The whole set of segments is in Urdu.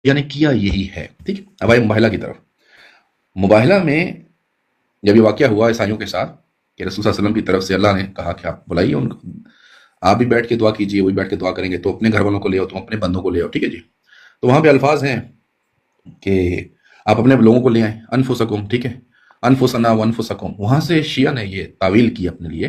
نے کیا یہی ہے. ٹھیک ہے. اب آئے مباہلہ کی طرف. مباہلہ میں جب یہ واقعہ ہوا عیسائیوں کے ساتھ کہ رسول صلی اللہ علیہ وسلم کی طرف سے اللہ نے کہا کہ آپ بلائیے ان کو, آپ بھی بیٹھ کے دعا کیجیے, وہ بھی بیٹھ کے دعا کریں گے, تو اپنے گھر والوں کو لے آؤ, تم اپنے بندوں کو لے آؤ. ٹھیک ہے جی. تو وہاں پہ الفاظ ہیں کہ آپ اپنے لوگوں کو لے آئیں, انفسکم. ٹھیک ہے, انفسنا وانفسکم. وہاں سے شیعہ نے یہ تعویل کی اپنے لیے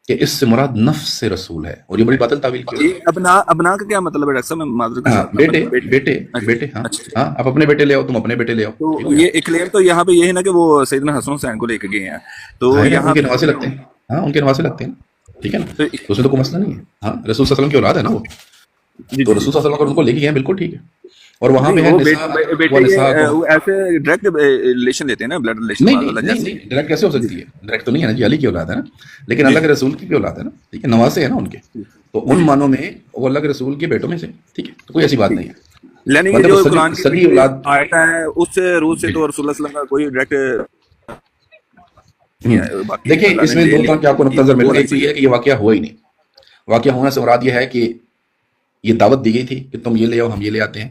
کہ اس سے مراد نفس رسول ہے, اور یہ بڑی باطل تعویل کی. یہ ابنا کا کیا مطلب ہے ڈاکٹر صاحب؟ میں معذرت کے ہاں, ساتھ بیٹے. ہاں اچھا. ہاں, آپ اپنے بیٹے لے آؤ, تم اپنے بیٹے لے آؤ. تو یہ کلیئر تو یہاں پہ یہ ہے نا کہ وہ سیدنا حسن حسین کو لے کے گئے ہیں, تو یہاں ان کے نواسے لگتے ہیں. ہاں, ان کے نواسے لگتے ہیں. ٹھیک ہے نا, تو اس میں تو کوئی مسئلہ نہیں ہے. ہاں, رسول صلی اللہ علیہ وسلم کی اولاد ہے نا وہ, تو رسول صلی اللہ علیہ وسلم اگر ان کو لے کے گئے ہیں بالکل ٹھیک ہے. اور وہاں پہ ایسے ڈائریکٹ ریلیشن لیتے ہیں نا, بلڈ ریلیشن. نہیں, ڈائریکٹ کیسے ہو سکتی ہے؟ ڈائریکٹ تو نہیں ہے نا جی, علی کی اولاد ہے نا, لیکن اللہ کے رسول کی بھی اولاد ہے نا. ٹھیک ہے, نواسے ہیں نا ان کے, تو ان معنوں میں وہ اللہ کے رسول کے بیٹوں میں سے. ٹھیک ہے, تو کوئی ایسی بات نہیں ہے. لیکن جو قرآن کی آیت ہے اس سے روح سے تو رسول اللہ صلی اللہ علیہ وسلم کا کوئی ڈائریکٹ. دیکھیں, اس میں دو طرح کے آپ کو نقطہ نظر ملے گا. ایک تو یہ ہے کہ یہ واقعہ ہوا ہی نہیں. واقعہ ہونے سے مراد یہ ہے کہ یہ دعوت دی گئی تھی کہ تم یہ لے آؤ, ہم یہ لے آتے ہیں.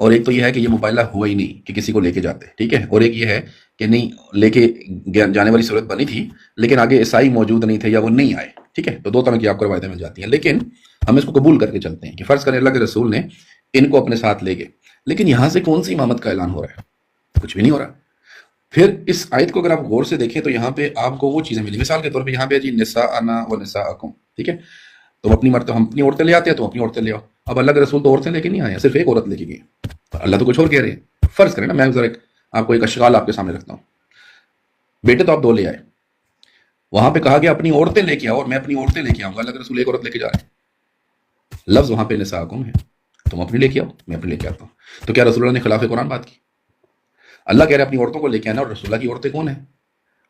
اور ایک تو یہ ہے کہ یہ مباہلہ ہوا ہی نہیں کہ کسی کو لے کے جاتے. ٹھیک ہے, اور ایک یہ ہے کہ نہیں, لے کے جانے والی صورت بنی تھی لیکن آگے عیسائی موجود نہیں تھے یا وہ نہیں آئے. ٹھیک ہے, تو دو طرح کی آپ کو روایتیں مل جاتی ہیں. لیکن ہم اس کو قبول کر کے چلتے ہیں کہ فرض کریں اللہ کے رسول نے ان کو اپنے ساتھ لے گئے, لیکن یہاں سے کون سی امامت کا اعلان ہو رہا ہے؟ کچھ بھی نہیں ہو رہا. پھر اس آیت کو اگر آپ غور سے دیکھیں تو یہاں پہ آپ کو وہ چیزیں ملی. مثال کے طور پہ یہاں پہ جی نساءنا و نساءکم. ٹھیک ہے, تو اپنی مرتبہ ہم اپنی عورتیں لے آتے ہیں, تو اپنی عورتیں لے آؤ. اب اللہ کے رسول تو عورتیں لے کے نہیں آئے, صرف ایک عورت لے کے گئے. اللہ تو کچھ اور کہہ رہے ہیں. فرض کریں نا, میں ذرا آپ کو ایک اشغال آپ کے سامنے رکھتا ہوں. بیٹے تو آپ دو لے آئے, وہاں پہ کہا گیا اپنی عورتیں لے کے آؤ, اور میں اپنی عورتیں لے کے آؤں گا. اللہ کے رسول ایک عورت لے کے جا رہے ہیں, لفظ وہاں پہ نساءکم ہے, تم اپنی لے کے آؤ, میں اپنی لے کے آتا ہوں. تو کیا رسول اللہ نے خلاف قرآن بات کی؟ اللہ کہہ رہے اپنی عورتوں کو لے کے آنا, اور رسول اللہ کی عورتیں کون ہیں؟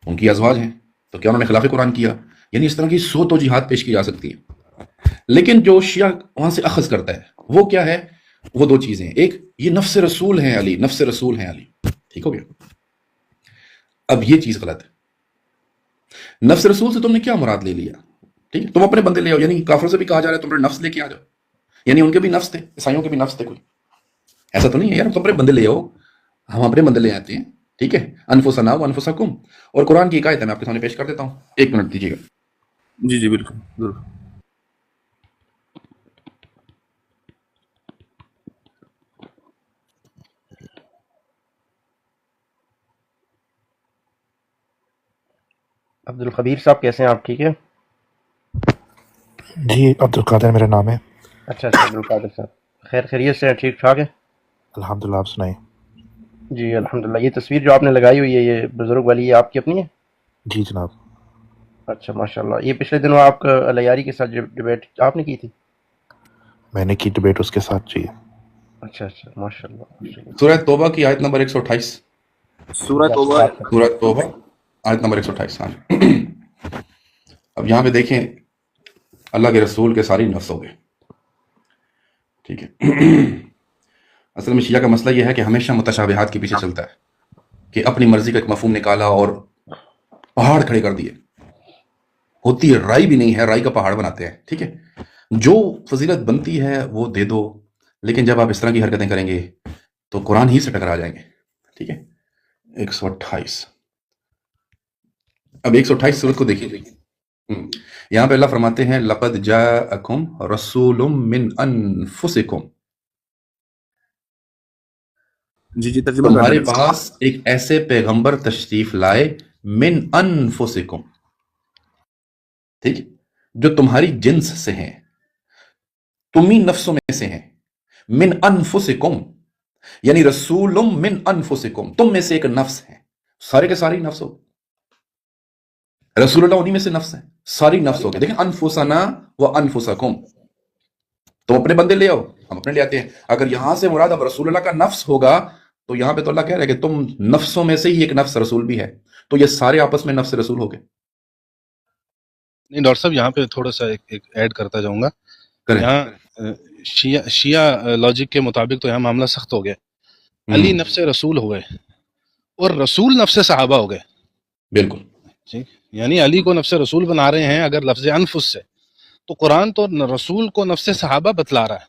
ان کی ازواج ہیں. تو کیا انہوں نے خلاف قرآن کیا؟ یعنی اس طرح کی سو توجیہات پیش کی جا سکتی ہے. لیکن جو شیعہ وہاں سے اخذ کرتا ہے وہ کیا ہے؟ وہ دو چیزیں. ایک, یہ نفس رسول ہیں علی, نفس رسول ہیں علی. ٹھیک ہو گیا. اب یہ چیز غلط ہے. نفس رسول سے تم نے کیا مراد لے لیا؟ ٹھیک ہے, تم اپنے بندے لے آؤ. یعنی کافروں سے بھی کہا جا رہا ہے تم اپنے نفس لے کے آ جاؤ. یعنی ان کے بھی نفس تھے, عیسائیوں کے بھی نفس تھے. کوئی ایسا تو نہیں ہے یار, تم اپنے بندے لے آؤ, ہم اپنے بندے لے آتے ہیں. ٹھیک ہے, انفسنا و انفسکم. اور قرآن کی ایک آیت ہے, میں آپ کے سامنے پیش کر دیتا ہوں, ایک منٹ دیجیے گا. جی بالکل ضرور. عبد الخبیر صاحب کیسے ہیں آپ؟ ٹھیک ہے جی, عبد القادر میرا نام ہے. اچھا عبد القادر صاحب, خیر خیریت سے ہیں؟ ٹھیک ٹھاک ہے الحمدللہ, آپ سنائیں. جی الحمدللہ. یہ تصویر جو آپ نے لگائی ہوئی ہے یہ بزرگ والی, یہ آپ کی اپنی ہے؟ جی جناب. اچھا ماشاءاللہ. یہ پچھلے دنوں آپ کا الیاری کے ساتھ ڈبیٹ آپ نے کی تھی؟ میں نے کی ڈبیٹ اس کے ساتھ. جی اچھا ماشاءاللہ. سورہ توبہ کی آیت نمبر 128. سورہ توبہ آیت نمبر 128. اب یہاں پہ دیکھیں, اللہ کے رسول کے ساری نفس ہو گئے. ٹھیک ہے. اصل میں شیعہ کا مسئلہ یہ ہے کہ ہمیشہ متشابہات کے پیچھے چلتا ہے کہ اپنی مرضی کا ایک مفہوم نکالا اور پہاڑ کھڑے کر دیے. ہوتی ہے رائی بھی نہیں ہے, رائی کا پہاڑ بناتے ہیں. ٹھیک ہے, جو فضیلت بنتی ہے وہ دے دو, لیکن جب آپ اس طرح کی حرکتیں کریں گے تو قرآن ہی سے ٹکرا جائیں گے. ٹھیک ہے, 128. اب 128 صورت کو دیکھیے. یہاں پہ اللہ فرماتے ہیں لقد جاءکم رسول من انفسکم. جی ترجمہ تمہارے پاس ایک ایسے پیغمبر تشریف لائے من انفسکم. ٹھیک, جو تمہاری جنس سے ہیں, تمہیں نفسوں میں سے ہیں. من انفسکم یعنی رسول من انفسکم, تم میں سے ایک نفس ہے. سارے کے سارے نفس ہو, رسول اللہ انہی میں سے نفس ہے, ساری نفس ہو گئے. دیکھیں, انفسنا و انفسکم, تم اپنے بندے لے آؤ, ہم اپنے لے آتے ہیں. اگر یہاں سے مراد اب رسول اللہ کا نفس ہوگا تو یہاں پہ تو اللہ کہہ رہا ہے کہ تم نفسوں میں سے ہی ایک نفس رسول بھی ہے, تو یہ سارے آپس میں نفس رسول ہو گئے. نہیں ڈاکٹر صاحب, یہاں پہ تھوڑا سا ایک ایڈ کرتا جاؤں گا. یہاں شیعہ لاجک کے مطابق تو یہاں معاملہ سخت ہو گیا. علی نفس رسول ہو گئے اور رسول نفس صحابہ ہو گئے. بالکل, یعنی علی کو نفس رسول بنا رہے ہیں اگر لفظ انفس سے, تو قرآن تو رسول کو نفس صحابہ بتلا رہا ہے.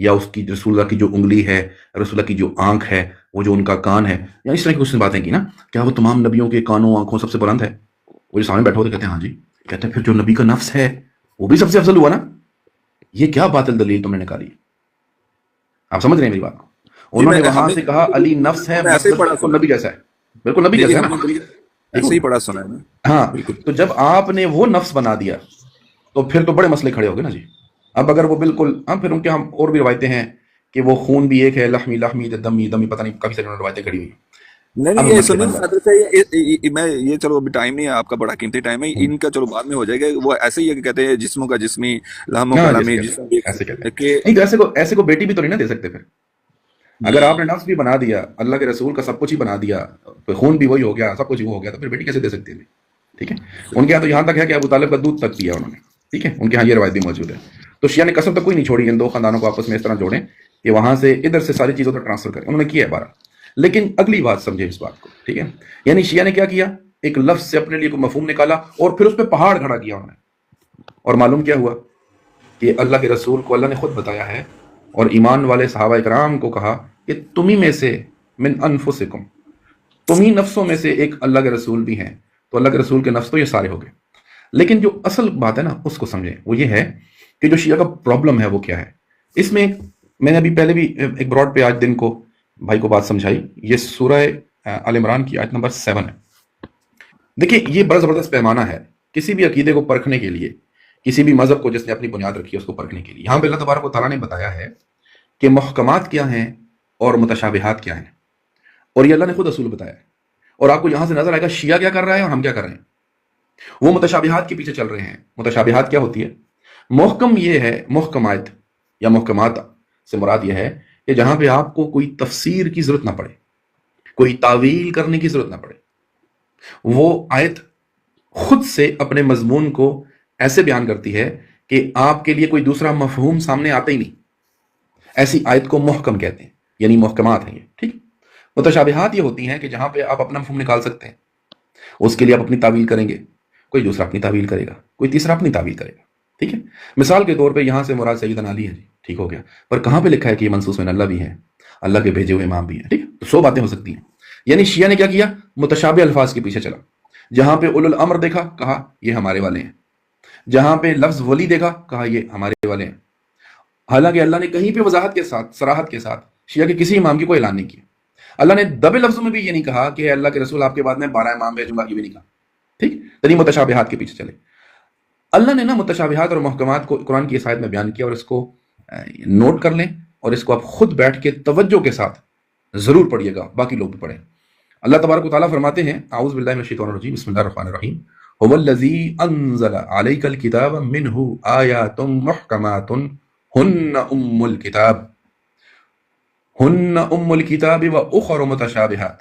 یا اس کی رسول اللہ کی جو انگلی ہے، رسول اللہ کی جو آنکھ ہے، وہ جو ان کا کان ہے، یا اس طرح کی کچھ باتیں کی نا، کیا وہ تمام نبیوں کے کانوں آنکھوں سب سے بلند ہے؟ وہ جو سامنے بیٹھے ہوتے کہتے ہیں ہاں جی، کہتے ہیں پھر جو نبی کا نفس ہے وہ بھی سب سے افضل ہوا نا؟ یہ کیا باطل دلیل تم نے نکالی ہے؟ آپ سمجھ رہے ہیں میری بات کو؟ انہوں نے وہاں سے کہا علی نفس ہے، ایسے ہی پڑھا بالکل نبی جیسا ہے، بالکل نبی جیسا ہے نا؟ ایسے ہی پڑھا سنا ہے نا. ہاں، تو جب آپ نے وہ نفس بنا دیا تو پھر تو بڑے مسئلے کھڑے ہو گئے نا جی. اب اگر وہ بالکل پھر ان کے ہم اور بھی روایتیں ہیں کہ وہ خون بھی ایک ہے، لحمی لحمی دمی دمی، پتہ نہیں کافی ساری روایتیں کھڑی ہوئی. نہیں یہ سنیے حضرت، میں یہ چلو ابھی ٹائم نہیں ہے آپ کا، بڑا قیمتی ٹائم ہے ان کا، چلو بعد میں ہو جائے گا. وہ ایسے ہی ہے کہ کہتے ہیں جسموں کا جسمی، لحموں کا لحمی، ایسے نہیں تو ایسے کو بیٹی بھی تو نہیں نا دے سکتے. پھر اگر آپ نے نفس بھی بنا دیا، اللہ کے رسول کا سب کچھ ہی بنا دیا، خون بھی وہی ہو گیا، سب کچھ وہ ہو گیا، تو پھر بیٹی کیسے دے سکتے ہیں؟ ٹھیک ہے، ان کے یہاں تو یہاں تک ہے کہ ابو طالب کا دودھ تک پیا انہوں نے. ٹھیک ہے، ان کے یہاں یہ روایت بھی موجود ہے. تو شیعہ نے قسم تک کوئی نہیں چھوڑی ان دو خاندانوں کو آپس میں اس طرح جوڑیں کہ وہاں سے ادھر سے ساری چیزوں تک ٹرانسفر کریں. انہوں نے کیا ہے بارہ. لیکن اگلی بات سمجھے اس بات کو. ٹھیک ہے، یعنی شیعہ نے کیا کیا؟ ایک لفظ سے اپنے لیے کوئی مفہوم نکالا اور پھر اس پہ پہاڑ کھڑا کیا انہوں نے. اور معلوم کیا ہوا کہ اللہ کے رسول کو اللہ نے خود بتایا ہے اور ایمان والے صحابہ اکرام کو کہا کہ تمہیں میں سے من انفسکم، تمہیں نفسوں میں سے ایک اللہ کے رسول بھی ہیں. تو اللہ کے رسول کے نفس تو یہ سارے ہو گئے. لیکن جو اصل بات ہے نا اس کو سمجھیں. وہ یہ ہے کہ جو شیعہ کا پرابلم ہے وہ کیا ہے. اس میں میں نے ابھی پہلے بھی ایک براڈ پہ آج دن کو بھائی کو بات سمجھائی. یہ سورہ آل عمران کی آیت نمبر 7 ہے. دیکھیں یہ بڑا زبردست پیمانہ ہے کسی بھی عقیدے کو پرکھنے کے لیے، کسی بھی مذہب کو جس نے اپنی بنیاد رکھی ہے اس کو پرکھنے کے لیے. یہاں پہ اللہ تبارک و تعالیٰ نے بتایا ہے کہ محکمات کیا ہیں اور متشابہات کیا ہیں، اور یہ اللہ نے خود اصول بتایا ہے. اور آپ کو یہاں سے نظر آئے گا شیعہ کیا کر رہا ہے اور ہم کیا کر رہے ہیں. وہ متشابہات کے پیچھے چل رہے ہیں. متشابہات کیا ہوتی ہے؟ محکم یہ ہے، محکمات یا محکمات سے مراد یہ ہے کہ جہاں پہ آپ کو کوئی تفسیر کی ضرورت نہ پڑے، کوئی تعویل کرنے کی ضرورت نہ پڑے. وہ آیت خود سے اپنے مضمون کو ایسے بیان کرتی ہے کہ آپ کے لیے کوئی دوسرا مفہوم سامنے آتا ہی نہیں. ایسی آیت کو محکم کہتے ہیں، یعنی محکمات ہیں یہ. ٹھیک. متشابہات یہ ہوتی ہیں کہ جہاں پہ آپ اپنا مفہوم نکال سکتے ہیں، اس کے لیے آپ اپنی تعویل کریں گے، کوئی دوسرا اپنی تعویل کرے گا، کوئی تیسرا اپنی تعویل کرے گا. ٹھیک ہے. مثال کے طور پہ یہاں سے مراد سیدنا علی ہے جی، ٹھیک ہو گیا، پر کہاں پہ لکھا ہے کہ یہ منصوص من اللہ بھی ہے، اللہ کے بھیجے ہوئے امام بھی ہیں. ٹھیک ہے، تو 100 باتیں ہو سکتی ہیں. یعنی شیعہ نے کیا کیا؟ متشابہ الفاظ کے پیچھے چلا. جہاں پہ اولو الامر دیکھا کہا یہ ہمارے والے ہیں، جہاں پہ لفظ ولی دیکھا کہا یہ ہمارے والے ہیں. حالانکہ اللہ نے کہیں پہ وضاحت کے ساتھ، صراحت کے ساتھ شیعہ کے کسی امام کی کوئی اعلان نہیں کیا. اللہ نے دبے لفظوں میں بھی یہ نہیں کہا کہ اللہ کے رسول آپ کے بعد میں 12 امام بھیجوں گا، یہ بھی نہیں کہا. ٹھیک. یعنی متشابہات کے پیچھے چلے. اللہ نے نا متشابہات اور محکمات کو قرآن کی اس آیت میں بیان کیا، اور اس کو نوٹ کر لیں اور اس کو آپ خود بیٹھ کے توجہ کے ساتھ ضرور پڑھیے گا، باقی لوگ بھی پڑھیں. اللہ تبارک و تعالیٰ فرماتے ہیں اعوذ باللہ من الشیطان الرجیم، بسم اللہ الرحمن الرحیم، هو الذی انزل علیک الکتاب منہ آیات محکمات ہن ام الکتاب و اخر متشابہات.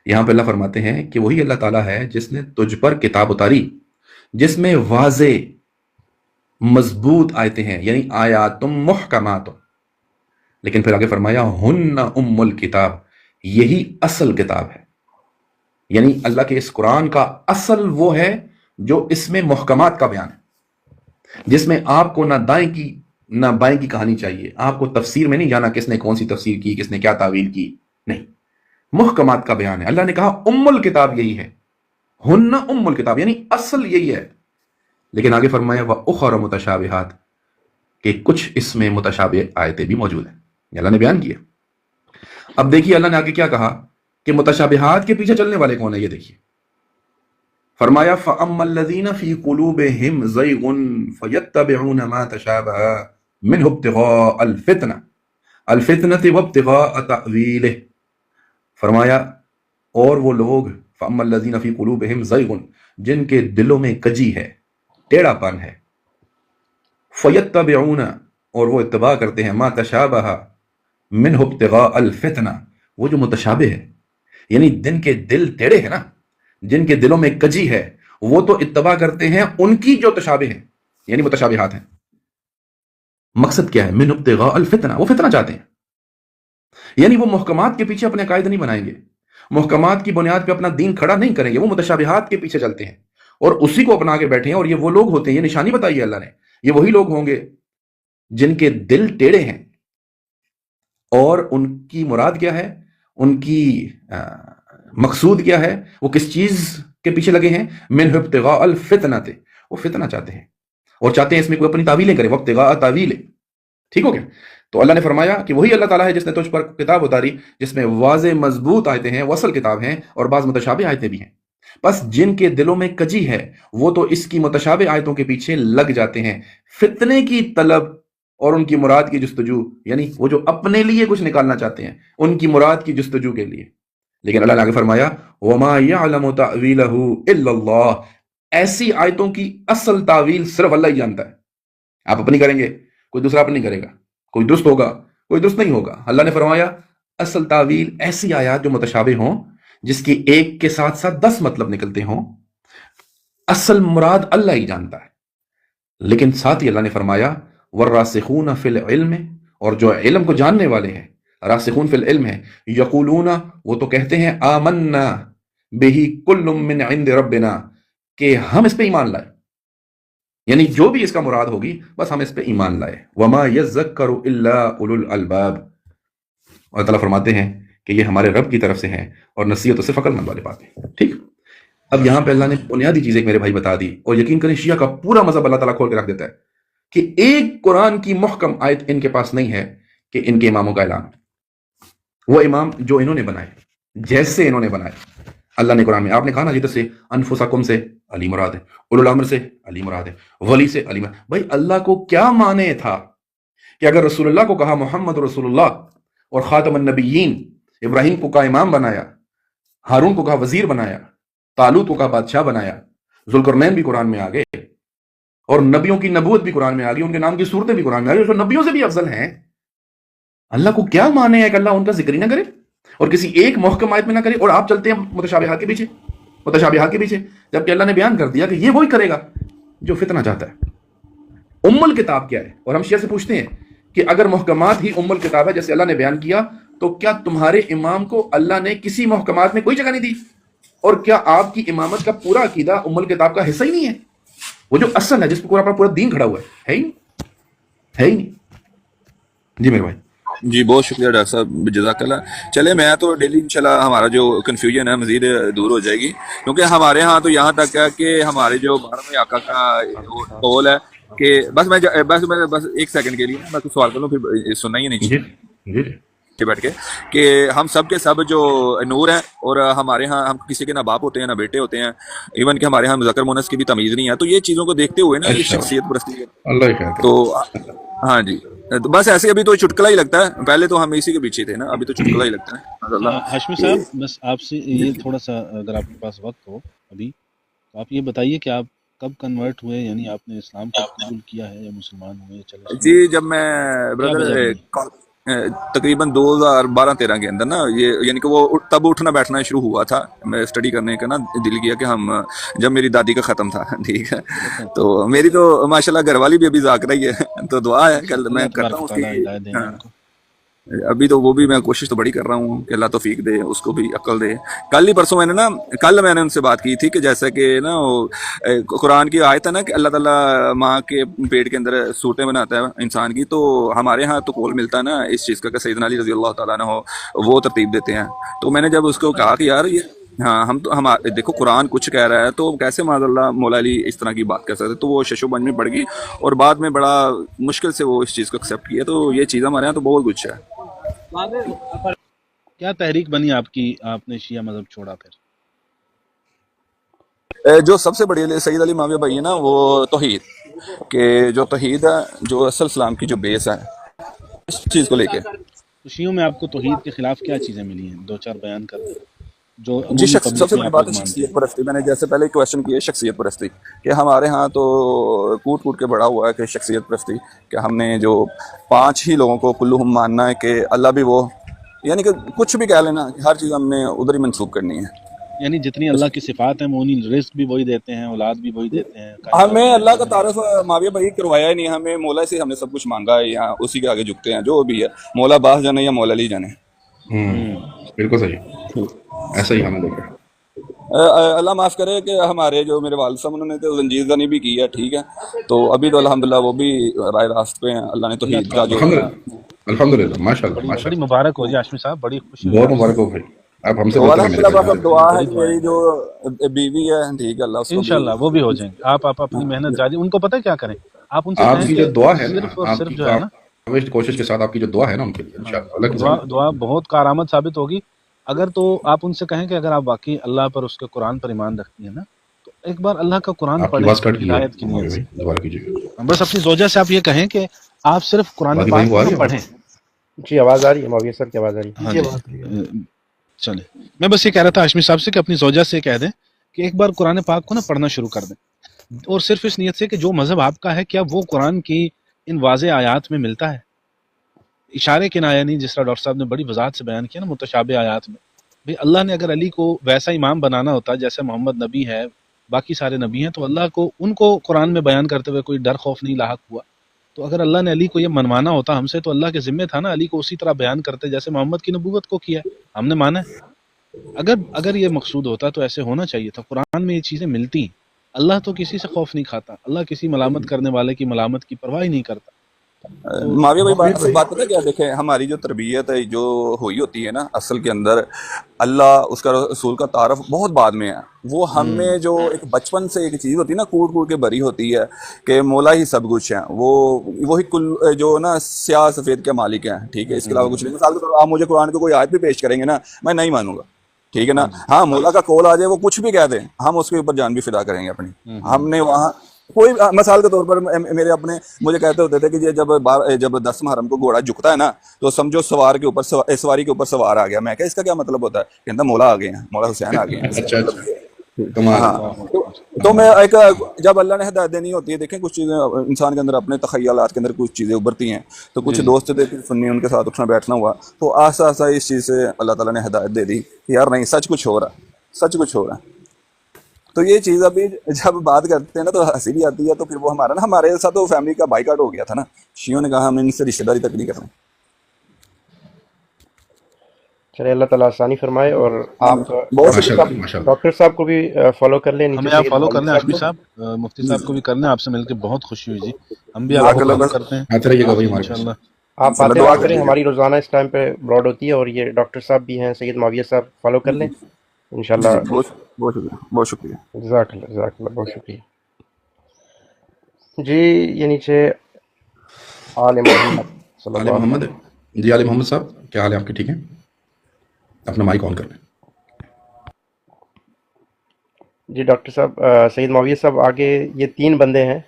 یہاں پہ اللہ فرماتے ہیں کہ وہی اللہ تعالیٰ ہے جس نے تجھ پر کتاب اتاری جس میں واضح مضبوط آیتیں ہیں، یعنی آیات محکمات. لیکن پھر آگے فرمایا ہن ام الکتاب، یہی اصل کتاب ہے. یعنی اللہ کے اس قرآن کا اصل وہ ہے جو اس میں محکمات کا بیان ہے، جس میں آپ کو نہ دائیں کی نہ بائیں کی کہانی چاہیے. آپ کو تفسیر میں نہیں جانا کس نے کون سی تفسیر کی، کس نے کیا تعویل کی، نہیں، محکمات کا بیان ہے. اللہ نے کہا ام الکتاب یہی ہے، ہن ام الکتاب یعنی اصل یہی ہے. لیکن آگے فرمایا وَأُخَرَ متشابہات، کہ کچھ اس میں متشابہ آیتیں بھی موجود ہیں، یہ اللہ نے بیان کیا. اب دیکھیے اللہ نے آگے کیا کہا کہ متشابہات کے پیچھے چلنے والے کون ہیں. یہ دیکھیے فرمایا فَأَمَّا الَّذِينَ فِي قُلُوبِهِمْ زَيْغٌ فَيَتَّبِعُونَ مَا تَشَابَهَ مِنْهُ ابْتِغَاءَ الْفِتْنَةِ وَابْتِغَاءَ تَأْوِيلِهِ. فرمایا اور وہ لوگ فَأَمَّا الَّذِينَ فِي قُلُوبِهِمْ زَيْغٌ، جن کے دلوں میں کجی ہے، ٹیڑھا پن ہے، فَيَتَّبِعُونَ، اور وہ اتباع کرتے ہیں، مَا تَشَابَهَ مِنْهُ ابْتِغَاءَ الْفِتْنَةِ، وہ جو متشابہ ہے، یعنی جن کے دل ٹیڑھے ہیں نا، جن کے دلوں میں کجی ہے، وہ تو اتباع کرتے ہیں ان کی جو تشابہ ہیں، یعنی متشابہات ہیں. مقصد کیا ہے؟ من ابتغاء الفتنہ، وہ فتنہ چاہتے ہیں. یعنی وہ محکمات کے پیچھے اپنے عقائد نہیں بنائیں گے، محکمات کی بنیاد پہ اپنا دین کھڑا نہیں کریں گے، وہ متشابہات کے پیچھے چلتے ہیں اور اسی کو اپنا کے بیٹھے ہیں. اور یہ وہ لوگ ہوتے ہیں، یہ نشانی بتائی ہے اللہ نے، یہ وہی لوگ ہوں گے جن کے دل ٹیڑھے ہیں اور ان کی مراد کیا ہے, ان کی مقصود کیا ہے, وہ کس چیز کے پیچھے لگے ہیں, من ابتغاء الفتنہ, وہ فتنہ چاہتے ہیں اور چاہتے ہیں اس میں کوئی اپنی تعویلیں کرے, وابتغاء تعویل. ٹھیک ہو گیا؟ تو اللہ نے فرمایا کہ وہی اللہ تعالیٰ ہے جس نے تجھ پر کتاب اتاری جس میں واضح مضبوط آیتیں ہیں, وصل کتاب ہیں اور بعض متشابہ آیتیں بھی ہیں. بس جن کے دلوں میں کجی ہے وہ تو اس کی متشابہ آیتوں کے پیچھے لگ جاتے ہیں, فتنے کی طلب اور ان کی مراد کی جستجو, یعنی وہ جو اپنے لیے کچھ نکالنا چاہتے ہیں ان کی مراد کی جستجو کے لیے. لیکن اللہ نے آگے فرمایا وَمَا يَعْلَمُ تَأْوِيلَهُ إِلَّا اللَّهُ, ایسی آیتوں کی اصل تعویل صرف اللہ ہی جانتا ہے. آپ اپنی کریں گے, کوئی دوسرا اپنی کرے گا, کوئی درست ہوگا, کوئی درست نہیں ہوگا. اللہ نے فرمایا اصل تعویل ایسی آیات جو متشابہ ہوں, جس کی ایک کے ساتھ ساتھ 10 مطلب نکلتے ہوں, اصل مراد اللہ ہی جانتا ہے. لیکن ساتھ ہی اللہ نے فرمایا والراسخون فی العلم, اور جو علم کو جاننے والے ہیں, راسخون فی العلم ہے, یقولون, وہ تو کہتے ہیں, آمنا بہ کل من عند ربنا, کہ ہم اس پہ ایمان لائے, یعنی جو بھی اس کا مراد ہوگی بس ہم اس پہ ایمان لائے. وما یذکر الا اولو الالباب, اور تعالیٰ فرماتے ہیں کہ یہ ہمارے رب کی طرف سے ہیں اور نصیحت سے فقر مند والے باتیں. ٹھیک, اب یہاں پہ اللہ نے بنیادی چیز ایک میرے بھائی بتا دی, اور یقین کریں شیعہ کا پورا مذہب اللہ تعالیٰ کھول کے رکھ دیتا ہے کہ ایک قرآن کی محکم آیت ان کے پاس نہیں ہے کہ ان کے اماموں کا اعلان, وہ امام جو انہوں نے بنائے, جیسے انہوں نے بنائے. اللہ نے قرآن میں, آپ نے کہا نا جیت سے انفسکم سے علی مراد ہے, اولو الامر سے علی مراد ہے, ولی سے علی مراد. بھائی اللہ کو کیا مانے تھا کہ اگر رسول اللہ کو کہا محمد رسول اللہ, اور خاتم النبیین, ابراہیم کو کہا امام بنایا, ہارون کو کہا وزیر بنایا, طالوت کو کہا بادشاہ بنایا, ذوالقرنین بھی قرآن میں آ گئے, اور نبیوں کی نبوت بھی قرآن میں آ گئی, ان کے نام کی صورتیں بھی قرآن میں آ گئی, جو نبیوں سے بھی افضل ہیں. اللہ کو کیا مانے ہے کہ اللہ ان کا ذکر ہی نہ کرے اور کسی ایک محکم آیت میں نہ کرے, اور آپ چلتے ہیں متشابہات کے پیچھے, جبکہ اللہ نے بیان کر دیا کہ یہ وہی کرے گا جو فتنہ چاہتا ہے. ام الکتاب کیا ہے؟ اور ہم شیعہ سے پوچھتے ہیں کہ اگر محکمات ہی ام الکتاب ہے جیسے اللہ نے بیان کیا, تو کیا تمہارے امام کو اللہ نے کسی محکمات میں کوئی جگہ نہیں دی؟ اور کیا آپ کی امامت کا پورا عقیدہ ام الکتاب کا حصہ ہی نہیں ہے؟ وہ جو اصل ہے جس پہ پورا دین کھڑا ہوا ہے ہی نہیں. جی میرے بھائی. جی بہت شکریہ ڈاکٹر صاحب, جزاک اللہ. چلے میں تو ڈیلی انشاءاللہ ہمارا جو کنفیوژن ہے مزید دور ہو جائے گی, کیونکہ ہمارے ہاں تو یہاں تک ہے کہ ہمارے جو 12ویں آقا کا قول ہے کہ بس ایک سیکنڈ کے لیے میں کچھ سوال کر لوں, پھر سننا ہی نہیں چاہیے بیٹھ کے ہم سب کے سب جو نور ہیں, اور ہمارے ہاں ہم کسی کے نہ باپ ہوتے ہیں نہ بیٹے ہوتے ہیں, ایون کہ ہمارے ہاں مذکر مونس کی بھی تمیز نہیں ہے. تو یہ چیزوں کو دیکھتے ہوئے نا یہ شخصیت پرستی ہے تو ہاں جی, تو بس ایسے ابھی تو چٹکلا ہی لگتا ہے, پہلے تو ہم اسی کے پیچھے تھے نا, ابھی تو چٹکلا ہی لگتا ہے. ہاشمی صاحب بس آپ سے یہ تھوڑا سا اگر آپ کے پاس وقت ہو ابھی, تو آپ یہ بتائیے کہ آپ کب کنورٹ ہوئے, یعنی آپ نے اسلام کو قبول کیا ہے یا مسلمان ہوئے؟ چلے جی جب میں بردر تقریباً 2012-13 کے اندر نا, یہ یعنی کہ وہ تب اٹھنا بیٹھنا شروع ہوا تھا, میں اسٹڈی کرنے کا نا دل کیا کہ ہم, جب میری دادی کا ختم تھا, ٹھیک ہے, تو میری تو ماشاءاللہ گھر والی بھی ابھی ذاکرہ ہی ہے, تو دعا ہے کل میں کرتا ہوں اس کی, ابھی تو وہ بھی میں کوشش تو بڑی کر رہا ہوں کہ اللہ توفیق دے, اس کو بھی عقل دے. کل ہی پرسوں میں نے ان سے بات کی تھی کہ جیسا کہ نا قرآن کی آیت ہے نا کہ اللہ تعالیٰ ماں کے پیٹ کے اندر صورتیں بناتا ہے انسان کی, تو ہمارے ہاں تو قول ملتا ہے نا اس چیز کا کہ سیدنا علی رضی اللہ تعالیٰ عنہ وہ ترتیب دیتے ہیں. تو میں نے جب اس کو کہا کہ یار یہ ہاں ہم دیکھو قرآن کچھ کہہ رہا ہے تو کیسے معاذ اللہ مولا علی اس طرح کی بات کر سکتے, تو وہ شش و بنج میں پڑ گئی اور بعد میں بڑا مشکل سے وہ اس چیز کو ایکسیپٹ کیا. تو یہ چیز ہمارے یہاں تو بہت کچھ ہے. کیا تحریک بنی آپ کی, آپ نے شیعہ مذہب چھوڑا پھر؟ جو سب سے بڑی سید علی معاویہ بھائی ہے نا, وہ توحید, کہ جو توحید ہے جو اصل اسلام کی جو بیس ہے, اس چیز کو لے کے. تو شیعوں میں آپ کو توحید کے خلاف کیا چیزیں ملی ہیں, 2-4 بیان کر دیں. جو جی سب سے بڑی بات ہے شخصیت پرستی. میں نے جیسے پہلے کوشچن کی ہے شخصیت پرستی, کہ ہمارے ہاں تو کوٹ کے بڑا ہوا ہے کہ شخصیت پرستی, کہ ہم نے جو 5 ہی لوگوں کو کلہم ماننا ہے کہ اللہ بھی وہ, یعنی کہ کچھ بھی کہہ لینا, ہر چیز ہم نے ادھر ہی منسوخ کرنی ہے. یعنی جتنی اللہ کی صفات ہیں وہ انہیں رزق بھی وہی دیتے ہیں, اولاد بھی وہی دیتے ہیں. ہمیں اللہ کا تعارف معاویہ بھائی کروایا ہی نہیں, ہمیں مولا سے ہم نے سب کچھ مانگا ہے, یا اسی کے آگے جھکتے ہیں جو بھی ہے, مولا باس جانے یا مولا علی جانے. بالکل صحیح, ایسا ہی ہمیں دیکھا. اللہ معاف کرے کہ ہمارے جو میرے والد صاحب انہوں نے تو زنجیر زنی بھی کی ہے، ٹھیک ہے، تو ابھی تو الحمدللہ وہ بھی رائے راست پہ ہیں، اللہ نے توحید کا جو الحمدللہ ماشاء اللہ ماشاء بڑی اللہ، مبارک ہو جی ہاشمی صاحب، بڑی خوشی بہت مبارک ہو بھائی، آپ ہم سے تو بہتر ہیں میرے الحمدللہ بس خیال اب دعا ہے کہ میری جو بیوی ہے ٹھیک ہے اللہ اس کو انشاءاللہ وہ بھی ہو جائیں گے. آپ اپنی محنت جاری، ان کو پتہ ہے کیا کریں، آپ ان سے آپ کہیں کی کہ جو دعا ہے نا، صرف اور آپ صرف کی جو ہے نا کوشش کے ساتھ آپ کی جو دعا ہے نا ان کے لیے انشاءاللہ اللہ کی دعا ذات دعا بہت کارآمد ثابت ہوگی. اگر تو آپ ان سے کہیں کہ اگر آپ واقعی اللہ پر، اس کے قرآن پر ایمان رکھتی ہیں نا، تو ایک بار اللہ کا قرآن آپ کی پڑھیں آواز کٹ گئی ہے ہدایت کی نیت سے. بھائی، دوبارہ کیجیے. بس اپنی زوجہ سے آپ یہ کہیں کہ آپ صرف قرآن باقی پاک بھائی وہ آ کو رہی نا ہے پڑھیں. جی آواز آ رہی ہے، معاویہ صاحب کی آواز آ رہی ہے. ہاں جی چلیں، میں بس یہ کہہ رہا تھا ہاشمی صاحب سے کہ اپنی زوجہ سے کہہ دیں کہ ایک بار قرآن پاک کو نا پڑھنا شروع کر دیں، اور صرف اس نیت سے کہ جو مذہب آپ کا ہے کیا وہ قرآن کی ان واضح آیات میں ملتا ہے. اشارے کنایا نہیں، جس طرح ڈاکٹر صاحب نے بڑی وضاحت سے بیان کیا نا متشابہ آیات میں. بھئی اللہ نے اگر علی کو ویسا امام بنانا ہوتا جیسے محمد نبی ہے، باقی سارے نبی ہیں، تو اللہ کو ان کو قرآن میں بیان کرتے ہوئے کوئی ڈر خوف نہیں لاحق ہوا. تو اگر اللہ نے علی کو یہ منوانا ہوتا ہم سے، تو اللہ کے ذمہ تھا نا علی کو اسی طرح بیان کرتے جیسے محمد کی نبوت کو کیا ہے، ہم نے مانا ہے. اگر یہ مقصود ہوتا تو ایسے ہونا چاہیے تھا. قرآن میں یہ چیزیں ملتی ہیں. اللہ تو کسی سے خوف نہیں کھاتا، اللہ کسی ملامت کرنے والے کی ملامت کی پرواہ ہی نہیں کرتا. معاویہ بھائی بات پتہ کیا، دیکھیں ہماری جو تربیت ہے جو ہوئی ہوتی ہے نا اصل کے اندر، اللہ اس کا رسول کا تعارف بہت بعد میں ہے. وہ ہم میں جو ایک بچپن سے ایک چیز ہوتی ہے نا کوٹ کوٹ کے بری ہوتی ہے کہ مولا ہی سب کچھ ہے، وہی کل جو نا سیاہ سفید کے مالک ہیں، ٹھیک ہے، اس کے علاوہ کچھ نہیں. مثال کے طور پر آپ مجھے قرآن کو کوئی آیت بھی پیش کریں گے نا، میں نہیں مانوں گا، ٹھیک ہے نا. ہاں مولا کا کول آ جائے، وہ کچھ بھی کہہ دیں، ہم اس کے اوپر جان بھی فدا کریں گے اپنی. ہم نے وہاں کوئی مثال کے طور پر میرے اپنے مجھے کہتے ہوتے تھے کہ یہ جب 10 محرم کو گھوڑا جھکتا ہے نا تو سمجھو سوار کے اوپر سواری کے اوپر سوار آ گیا. میں کہا اس کا کیا مطلب ہوتا ہے؟ کہتا مولا آ گئے ہیں، مولا حسین آ گئے ہیں. اچھا کمال. ہاں تو میں ایک جب اللہ نے ہدایت دینی ہوتی ہے، دیکھیں کچھ چیزیں انسان کے اندر اپنے تخیلات کے اندر کچھ چیزیں ابھرتی ہیں، تو کچھ دوست تھے سنی، ان کے ساتھ اٹھنا بیٹھنا ہوا، تو آہستہ آہستہ اس چیز سے اللہ تعالیٰ نے ہدایت دے دی کہ یار نہیں، سچ کچھ ہو رہا ہے، سچ کچھ ہو رہا ہے. تو یہ چیز ابھی جب بات کرتے ہیں نا تو ہنسی بھی آتی ہے. تو پھر وہ ہمارے ساتھ تو فیملی کا بائیکاٹ ہو گیا تھا نا، شیعوں نے کہا ہم ان سے رشتہ داری تک نہیں کریں. چلے اللہ تعالیٰ آسانی فرمائے. اور آپ بہت ماشاء اللہ ماشاء اللہ. ڈاکٹر صاحب کو بھی فالو کر لیں، نیچے ہمیں آپ سید فالو کر لیں مولوی ہاشمی کو. صاحب، مفتی صاحب کو بھی کر لیں. آپ سے مل کے بہت خوشی ہوئی جی. ہم بھی آپ کو فالو کرتے ہیں آتے رہیے گا بھائی ہمارے پاس. انشاءاللہ. آپ آتے رہا کریں، ہماری روزانہ اس ٹائم پہ براڈ ہوتی ہے. اور یہ ڈاکٹر صاحب بھی ہیں، سید معاویہ صاحب، فالو کر لیں انشاءاللہ. بہت شکریہ، بہت شکریہ. جزاک اللہ بہت شکریہ. جی یہ نیچے آل محمد صلی آل اللہ علیہ محمد. جی آل محمد صاحب کیا حال ہے آپ کے؟ ٹھیک ہے، اپنا مائک آن کر لیں. جی ڈاکٹر صاحب، سید معاویہ صاحب آگے یہ 3 بندے ہیں.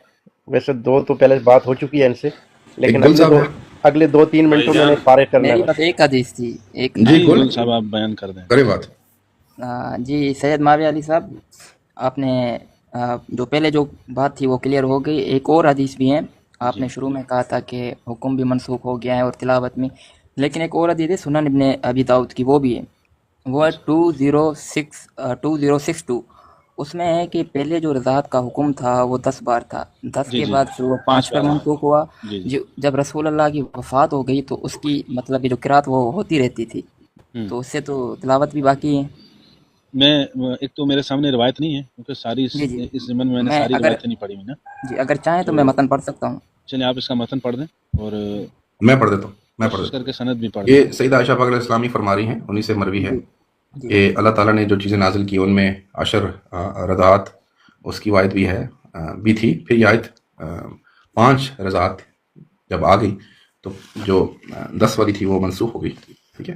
ویسے 2 تو پہلے بات ہو چکی ہے ان سے، لیکن گل صاحب ہے. اگلے 2-3 منٹوں میں فارغ کرنا میری ہے. بس ایک حدیث تھی. ایک جی گل صاحب آپ بیان کر دیں. کرے بات. جی سید معاویہ علی صاحب، آپ نے جو پہلے جو بات تھی وہ کلیئر ہو گئی. ایک اور حدیث بھی ہے. آپ نے شروع میں کہا تھا کہ حکم بھی منسوخ ہو گیا ہے اور تلاوت میں، لیکن ایک اور حدیث ہے سنن ابن ابی داؤد کی، وہ بھی ہے. وہ ہے 2062. اس میں ہے کہ پہلے جو رضاعت کا حکم تھا وہ 10 بار تھا، 10 کے بعد پھر وہ 5 پر منسوخ ہوا. جب رسول اللہ کی وفات ہو گئی تو اس کی مطلب جو قرات وہ ہوتی رہتی تھی، تو اس سے تو تلاوت بھی باقی ہے. میں ایک تو میرے سامنے روایت نہیں ہے کیونکہ ساری اس ضمن میں نے ساری روایتیں نہیں پڑھی ہوئی نا. جی اگر چاہیں تو میں متن پڑھ سکتا ہوں. چلیں آپ اس کا متن پڑھ دیں اور میں پڑھ دیتا ہوں. کر کے سند بھی پڑھ دیں. یہ سیدہ عائشہ پاک علیہ السلام فرما رہی ہیں، انہی سے مروی ہے کہ اللہ تعالیٰ نے جو چیزیں نازل کی ان میں 10 رضاعت اس کی آیت بھی ہے بھی تھی. پھر یہ آیت 5 رضاعت جب آ گئی تو جو 10 والی تھی وہ منسوخ ہو گئی. ٹھیک ہے،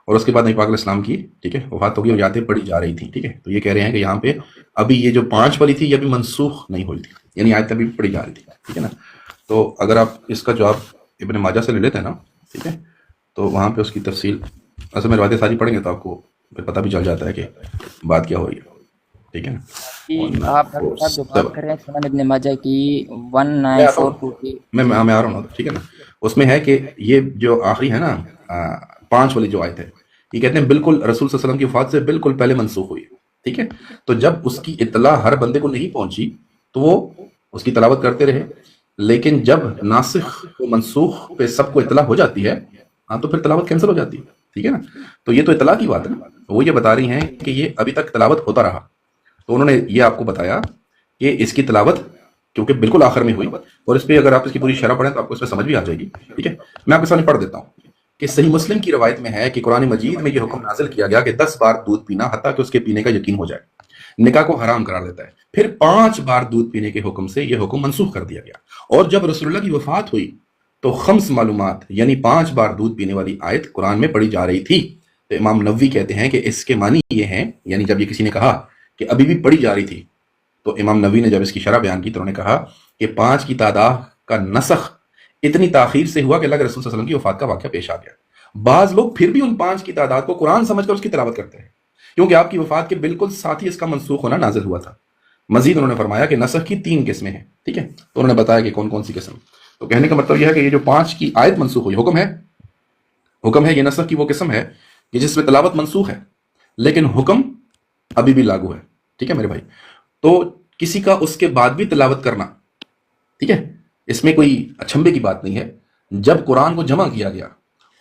اور اس کے بعد نبی پاک علیہ السلام کی ٹھیک ہے وفات ہو گئی اور آیتیں پڑھی جا رہی تھیں. ٹھیک ہے، تو یہ کہہ رہے ہیں کہ یہاں پہ ابھی یہ جو 5 والی تھی یہ بھی منسوخ نہیں ہوئی تھی، یعنی آیت ابھی پڑھی جا رہی تھی. ٹھیک ہے نا. تو اگر آپ اس کا جواب ابن ماجہ سے لے لیتے ہیں نا، ٹھیک ہے، تو وہاں پہ اس کی تفصیل اصل میں روایتیں ساری پڑھیں گے تو آپ کو پھر پتہ بھی چل جاتا ہے کہ بات کیا ہو رہی ہے. ٹھیک ہے نا. آپ جو بات کر رہے ہیں سنن ابن ماجہ کی 1942 کی، میں آ رہا ہوں. ٹھیک ہے نا. اس میں ہے کہ یہ جو آخری ہے نا 5 والی جو آیت ہے، یہ کہتے ہیں بالکل رسول صلی اللہ علیہ وسلم کی وفات سے بالکل پہلے منسوخ ہوئی. ٹھیک ہے، تو جب اس کی اطلاع ہر بندے کو نہیں پہنچی تو وہ اس کی تلاوت کرتے رہے، لیکن جب ناسخ و منسوخ پہ سب کو اطلاع ہو جاتی ہے تو پھر تلاوت کینسل ہو جاتی ہے. ٹھیک ہے نا. تو یہ تو اطلاع کی بات ہے نا. وہ یہ بتا رہی ہیں کہ یہ ابھی تک تلاوت ہوتا رہا، تو انہوں نے یہ آپ کو بتایا کہ اس کی تلاوت کیونکہ بالکل آخر میں ہوئی، اور اس پہ اگر آپ اس کی پوری شرح پڑھیں تو آپ کو اس پہ سمجھ بھی آ جائے گی. ٹھیک ہے، میں آپ کے سامنے پڑھ دیتا ہوں کہ صحیح مسلم کی روایت میں ہے کہ قرآن مجید میں یہ حکم نازل کیا گیا کہ 10 بار دودھ پینا حتیٰ کہ اس کے پینے کا یقین ہو جائے نکاح کو حرام قرار دیتا ہے. پھر 5 بار دودھ پینے کے حکم سے یہ حکم منسوخ کر دیا گیا، اور جب رسول اللہ کی وفات ہوئی تو 5 معلومات یعنی 5 بار دودھ پینے والی آیت قرآن میں پڑھی جا رہی تھی. تو امام نووی کہتے ہیں کہ اس کے معنی یہ ہیں، یعنی جب یہ کسی نے کہا کہ ابھی بھی پڑھی جا رہی تھی تو امام نووی نے جب اس کی شرح بیان کی تو انہوں نے کہا کہ 5 کی تعداد کا نسخ اتنی تاخیر سے ہوا کہ اللہ کے رسول صلی اللہ علیہ وسلم کی وفات کا واقعہ پیش آ گیا. بعض لوگ پھر بھی ان 5 کی تعداد کو قرآن سمجھ کر اس کی تلاوت کرتے ہیں کیونکہ آپ کی وفات کے بالکل ساتھ ہی اس کا منسوخ ہونا نازل ہوا تھا. مزید انہوں نے فرمایا کہ نسخ کی 3 قسمیں ہیں. ٹھیک ہے، تو انہوں نے بتایا کہ کون کون سی قسم. تو کہنے کا مطلب یہ ہے کہ یہ جو 5 کی آیت منسوخ ہوئی حکم ہے یہ نسخ کی وہ قسم ہے کہ جس میں تلاوت منسوخ ہے لیکن حکم ابھی بھی لاگو ہے. ٹھیک ہے میرے بھائی، تو کسی کا اس کے بعد بھی تلاوت کرنا، ٹھیک ہے، اس میں کوئی اچھمبے کی بات نہیں ہے. جب قرآن کو جمع کیا گیا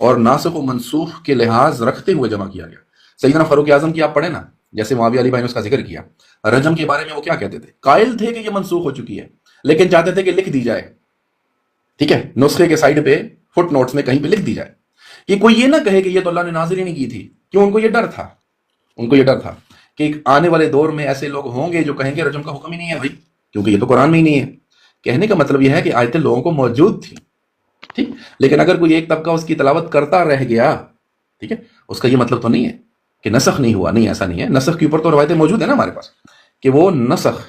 اور ناسخ و منسوخ کے لحاظ رکھتے ہوئے جمع کیا گیا، سیدنا فاروق اعظم کی آپ پڑھیں نا، جیسے معاویہ علی بھائی نے اس کا ذکر کیا، رجم کے بارے میں وہ کیا کہتے تھے؟ قائل تھے کہ یہ منسوخ ہو چکی ہے لیکن چاہتے تھے کہ لکھ دی جائے. ٹھیک ہے، نسخے کے سائیڈ پہ فٹ نوٹس میں کہیں پہ لکھ دی جائے کہ کوئی یہ نہ کہے کہ یہ تو اللہ نے نازل ہی نہیں کی تھی. کیوں؟ ان کو یہ ڈر تھا کہ آنے والے دور میں ایسے لوگ ہوں گے جو کہیں گے رجم کا حکم ہی نہیں ہے بھائی، کیونکہ یہ تو قرآن میں ہی نہیں ہے. کہنے کا مطلب یہ ہے کہ آیتیں لوگوں کو موجود تھیں، ٹھیک، لیکن اگر کوئی ایک طبقہ اس کی تلاوت کرتا رہ گیا، ٹھیک ہے، اس کا یہ مطلب تو نہیں ہے کہ نسخ نہیں ہوا. نہیں، ایسا نہیں ہے. نسخ کے اوپر تو روایتیں موجود ہیں نا ہمارے پاس کہ وہ نسخ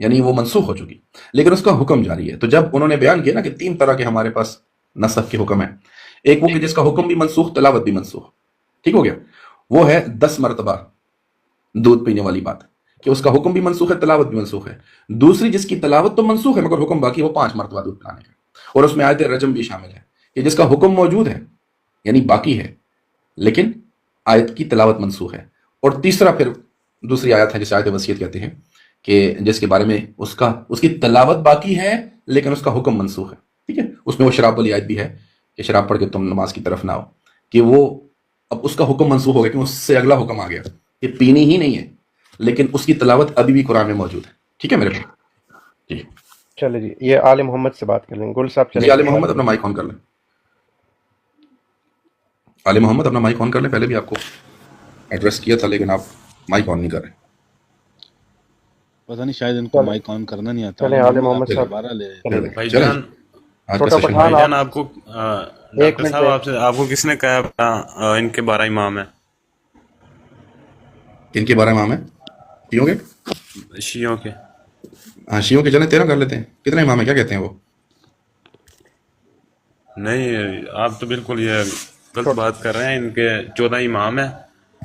یعنی وہ منسوخ ہو چکی لیکن اس کا حکم جاری ہے. تو جب انہوں نے بیان کیا نا کہ 3 طرح کے ہمارے پاس نسخ کے حکم ہیں، ایک وہ کہ جس کا حکم بھی منسوخ تلاوت بھی منسوخ، ٹھیک ہو گیا، وہ ہے 10 مرتبہ دودھ پینے والی بات کہ اس کا حکم بھی منسوخ ہے تلاوت بھی منسوخ ہے. دوسری جس کی تلاوت تو منسوخ ہے مگر حکم باقی، وہ 5 مرتبہ دودھ پلانے کا، اور اس میں آیت رجم بھی شامل ہے کہ جس کا حکم موجود ہے یعنی باقی ہے لیکن آیت کی تلاوت منسوخ ہے. اور تیسرا پھر دوسری آیت ہے جسے آیت وصیت کہتے ہیں کہ جس کے بارے میں اس کی تلاوت باقی ہے لیکن اس کا حکم منسوخ ہے. ٹھیک ہے، اس میں وہ شراب والی آیت بھی ہے کہ شراب پڑھ کے تم نماز کی طرف نہ آؤ، کہ وہ اب اس کا حکم منسوخ ہو گیا کہ اس سے اگلا حکم آ گیا کہ پینی ہی نہیں ہے لیکن اس کی تلاوت ابھی بھی قرآن میں موجود ہے. ٹھیک ہے میرے بھائی، جی چلے جی، یہ آل محمد سے بات کر لیں. گل صاحب چلے. جی آل محمد اپنا مائک آن کر لیں. آل محمد اپنا مائک آن کر لیں. پہلے بھی آپ کو ایڈریس کیا تھا لیکن آپ مائک آن نہیں کر رہے. پتہ نہیں شاید ان کو مائک آن کرنا نہیں آتا. چلیں آل محمد صاحب دوبارہ لے بھائی جان، چھوٹا پٹھان بھائی جان، آپ کو ایک ڈاکٹر صاحب آپ کو کس نے کہا ان کے 12 امام ہیں؟ ان کے 12 امام ہیں شیعوں کے؟ شیعوں کے. ہاں شیعوں کے چلیں 13 کر لیتے ہیں. کتنے امام ہیں، کیا کہتے ہیں وہ؟ نہیں، آپ تو بالکل یہ غلط بات کر رہے ہیں. ان کے 14 امام ہیں.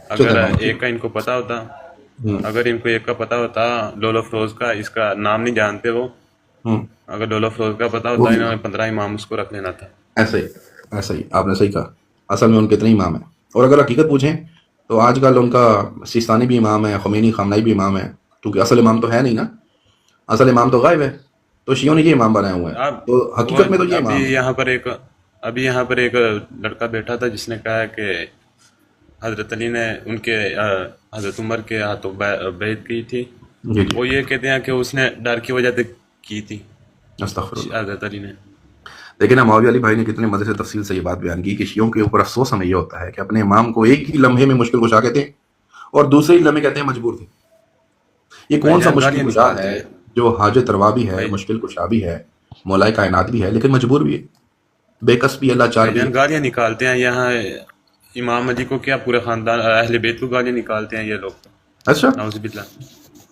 اگر ایک کا ان کو پتا ہوتا، اگر ان کو ایک کا پتا ہوتا لولو فروز کا، اس کا نام نہیں جانتے وہ، اگر لولو فروز کا پتا ہوتا انہوں نے 15 امام اس کو رکھ لینا تھا. ایسا ہی آپ نے صحیح کہا. اصل میں ان کے اتنے امام ہیں، اور اگر حقیقت پوچھیں تو آج کل ان کا سیستانی بھی امام ہے، خمینی خامنائی بھی امام ہے، کیونکہ اصل امام تو ہے نہیں نا، اصل امام تو غائب ہے. تو شیعوں نے یہ امام بنائے ہوئے ہیں. تو حقیقت میں تو یہ امام ابھی یہاں پر ایک لڑکا بیٹھا تھا جس نے کہا کہ حضرت علی نے ان کے حضرت عمر کے ہاتھوں بیعت کی تھی. وہ یہ کہتے ہیں کہ اس نے ڈر کی وجہ سے کی تھی حضرت علی نے. لیکن معاویہ علی بھائی نے کتنے مزے سے تفصیل سے یہ بات بیان کی کہ شیعوں کے اوپر افسوس ہمیں یہ ہوتا ہے کہ اپنے امام کو ایک ہی لمحے میں مشکل کشا کہتے ہیں اور دوسرے ہی لمحے کہتے ہیں مجبور تھے. یہ کون سا مشکل کشا ہے جو حاجت روا بھی ہے، مشکل کشا بھی ہے، مولا کائنات بھی ہے، لیکن مجبور بھی ہے، بے کس بھی، اللہ چاہ بھی. گالیاں نکالتے ہیں یہاں امام علی کو، کیا پورے خاندان اہل بیت کو گالیاں نکالتے ہیں یہ لوگ. اچھا، نعوذ باللہ،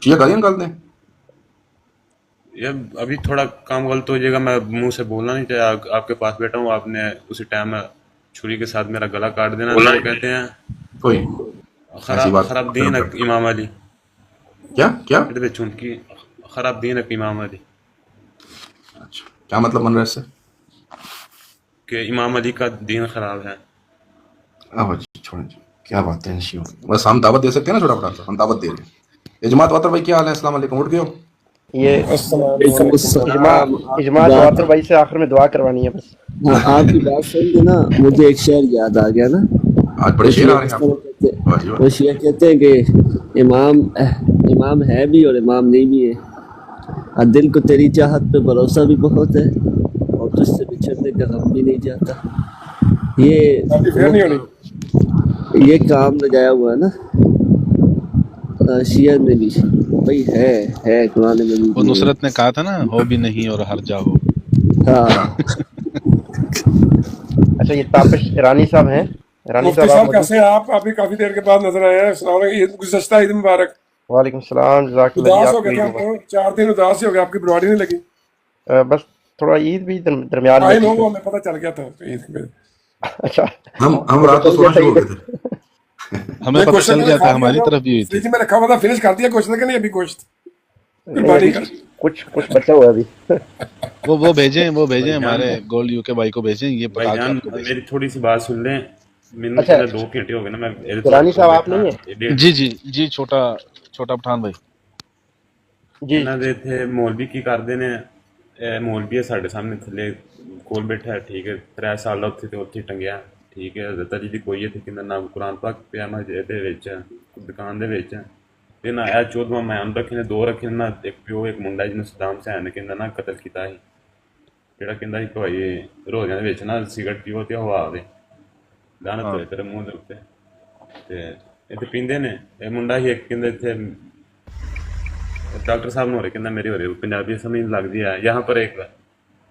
شیعہ گالیاں نکالتے ہیں. یہ ابھی تھوڑا کام غلط ہو جائے گا، میں منہ سے بولنا نہیں چاہیے. آپ کے پاس بیٹھا ہوں، آپ نے اسی ٹائم میں چھری کے ساتھ میرا گلا کاٹ دینا. وہ کہتے ہیں کوئی خراب دین امام علی. کیا خراب دین امام علی. اچھا، کیا مطلب بن رہا ہے اس سے؟ کہ امام علی کا دین خراب ہے. چھوڑیں جی، کیا بات ہے شیعوں. بس ہم دعوت دے سکتے ہیں نا، چھوٹا بڑا ہم دعوت دے رہے ہیں. اجماعت واتر بھائی کیا حال ہے؟ السلام علیکم. اٹھ گئے ہو؟ یہ اجماع واتر بھائی سے آخر میں دعا کروانی ہے بس. ہاں، آپ کی بات سن کے نا مجھے ایک شعر یاد آ گیا نا. آج بڑے شعر آ رہے ہیں. وہ شیعہ کہتے ہیں کہ امام امام ہے بھی اور امام نہیں بھی ہے. اور دل کو تیری چاہت پہ بھروسہ بھی بہت ہے اور تجھ سے بچھڑنے کا غم بھی نہیں جاتا. یہ کام لگایا ہوا ہے نا شیعہ نے بھی بھائی ہے قرآن میں بھی. وہ نصرت نے کہا تھا نا ہو بھی نہیں اور ہر جا ہو. ہاں اچھا یہ تابش ایرانی صاحب ہیں. ایرانی مفتی صاحب صاحب آپ کیسے ہیں آپ؟ ابھی کافی دیر کے بعد نظر آئے ہیں. السلام علیکم. گزشتہ عید مبارک. وعلیکم السلام. جزاک اللہ. اداس ہو گئے تھے ہم تو 4 دن اداس ہی ہو گئے. آپ کی بروانی نہیں لگی. بس تھوڑا عید بھی درمیان میں آئے تھی. لوگوں ہمیں پتہ چل گیا تھا عید میں. اچھا ہم رات کو سونا شروع ہو گئے تھے. ہمیں پتہ چل گیا تھا, ہماری طرف بھی ہوئی تھی. فریج میں رکھا ہوا تھا, فنش کر دیا گوشت کہ نہیں ابھی گوشت قربانی کا. کچھ بچا ہوا ابھی. وہ بھیجیں ہمارے گولڈ یو کے بھائی کو بھیجیں. یہ پکا بھائی کے جان آپ کو بھیجیں. میری تھوڑی سی بات سن لیں. میں اچھا 2 گھنٹے ہو گئے نا, میں ایرانی صاحب آپ نہیں ہیں؟ جی چھوٹا پٹھان بھائی جی انہاں دے تھے مولوی کی کردے نے. مولوی ساڈے سامنے تھلے کول بیٹھا ہے, ٹھیک ہے, 3 سال دا اتھے تے اتھے ٹنگیا, ٹھیک ہے. حضرت علی دی کوئی اتھے کیندا نہ قرآن پاک پیا مسجد دے وچ دکان دے وچ, تے نہ اے 14واں مہمان رکھے نے, 2 رکھے نہ ایک پیو ایک منڈا جنوں صدام حسین نے کیندا نہ قتل کیتا سی, جیڑا کیندا سی بھائی روزیاں دے وچ نہ سگرٹ پیو تے ہوا دے لعنت ہوئے تیرے منہ دے اوتے. تے ایتھے پیندے نے. اے منڈا ہی ایک کیندا ایتھے ڈاکٹر صاحب نو رہے کہنا میری ہو رہی پنجابی سمجھ لگتی ہے یہاں پر ایک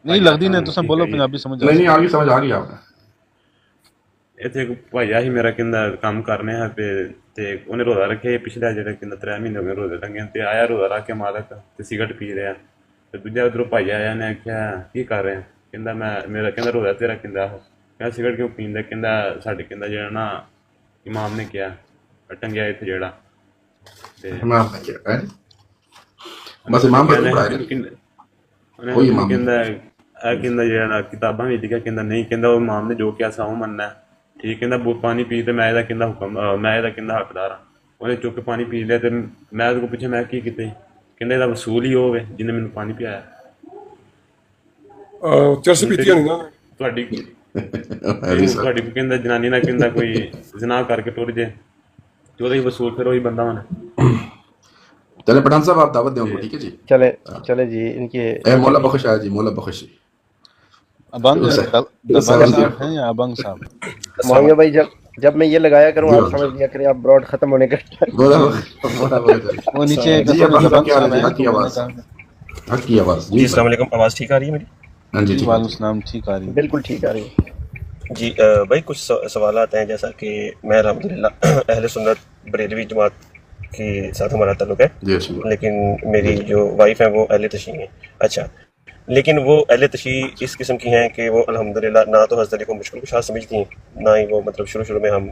نہیں لگتی نہیں. تساں بولو پنجابی سمجھ نہیں آ گئی, سمجھ آ گئی آپ نے. اتنے ایک بھائی ہی میرا کہنا کام کرنے ہے پہ تے انہیں روزہ رکھے پچھلے جڑے کہنا 3 مہینے ہو گئے روزے ٹنگے تے آیا روزہ رکھ کے مالک تے سگرٹ پی رہا تے دوجا ادھروں بھائی آیا نے آخیا کی کر رہے ہیں کہندا میں میرا کہندا روزہ تیرا کہندا میں سگرٹ کیوں پیندا کہندا ساڈے کہندا جڑا نا امام نے کیا ٹنگیا اتنے جڑا تے امام نے کیا بس امام پر کوئی امام کہندا جڑا نا کتاباں وچ لکھیا کہندا نہیں کہندا وہ امام نے جو کیا سا وہ مننا ہے. ٹھیک کہندا پانی پی تے میں دا کہندا حکم میں دا کہندا حقدار ہاں. انہیں چک کے پانی پی لیا تے میں کو پوچھا میں کی کیتے کہندا دا وصول ہی ہوے جن نے مینوں پانی پلایا. چرس پیتی ہونی نا تہاڈی تہاڈی کہندا جنانی نہ کہندا کوئی زنا کر کے ٹر جائے تے وہی وصول پھر وہی بندہ ہونا. چلے پٹھان صاحب آپ دعوت دیں ان کو, ٹھیک ہے جی. چلے جی. ان کے مولا بخش آیا جی, مولا بخش جی. ابنگ صاحب ہیں یا ابنگ صاحب؟ معاویہ بھائی جب میں یہ لگایا کروں آپ سمجھ لیا کریں آپ براڈ ختم ہونے کا وہ نیچے حق کی آواز. جی السلام علیکم. آواز ٹھیک آ رہی ہے میری؟ ہاں جی وعلیکم السلام. ٹھیک آ رہی ہے, بالکل ٹھیک آ رہی ہے. جی بھائی کچھ سوالات ہیں. جیسا کہ میں الحمدللہ اہل سنت بریلوی جماعت کے ساتھ ہمارا تعلق ہے, لیکن میری جو وائف ہیں وہ اہل تشیع ہیں. اچھا, لیکن وہ اہل تشیع اس قسم کی ہیں کہ وہ الحمدللہ نہ تو حضرت علی کو مشکل کشا سمجھتی ہیں, نہ ہی وہ مطلب شروع میں ہم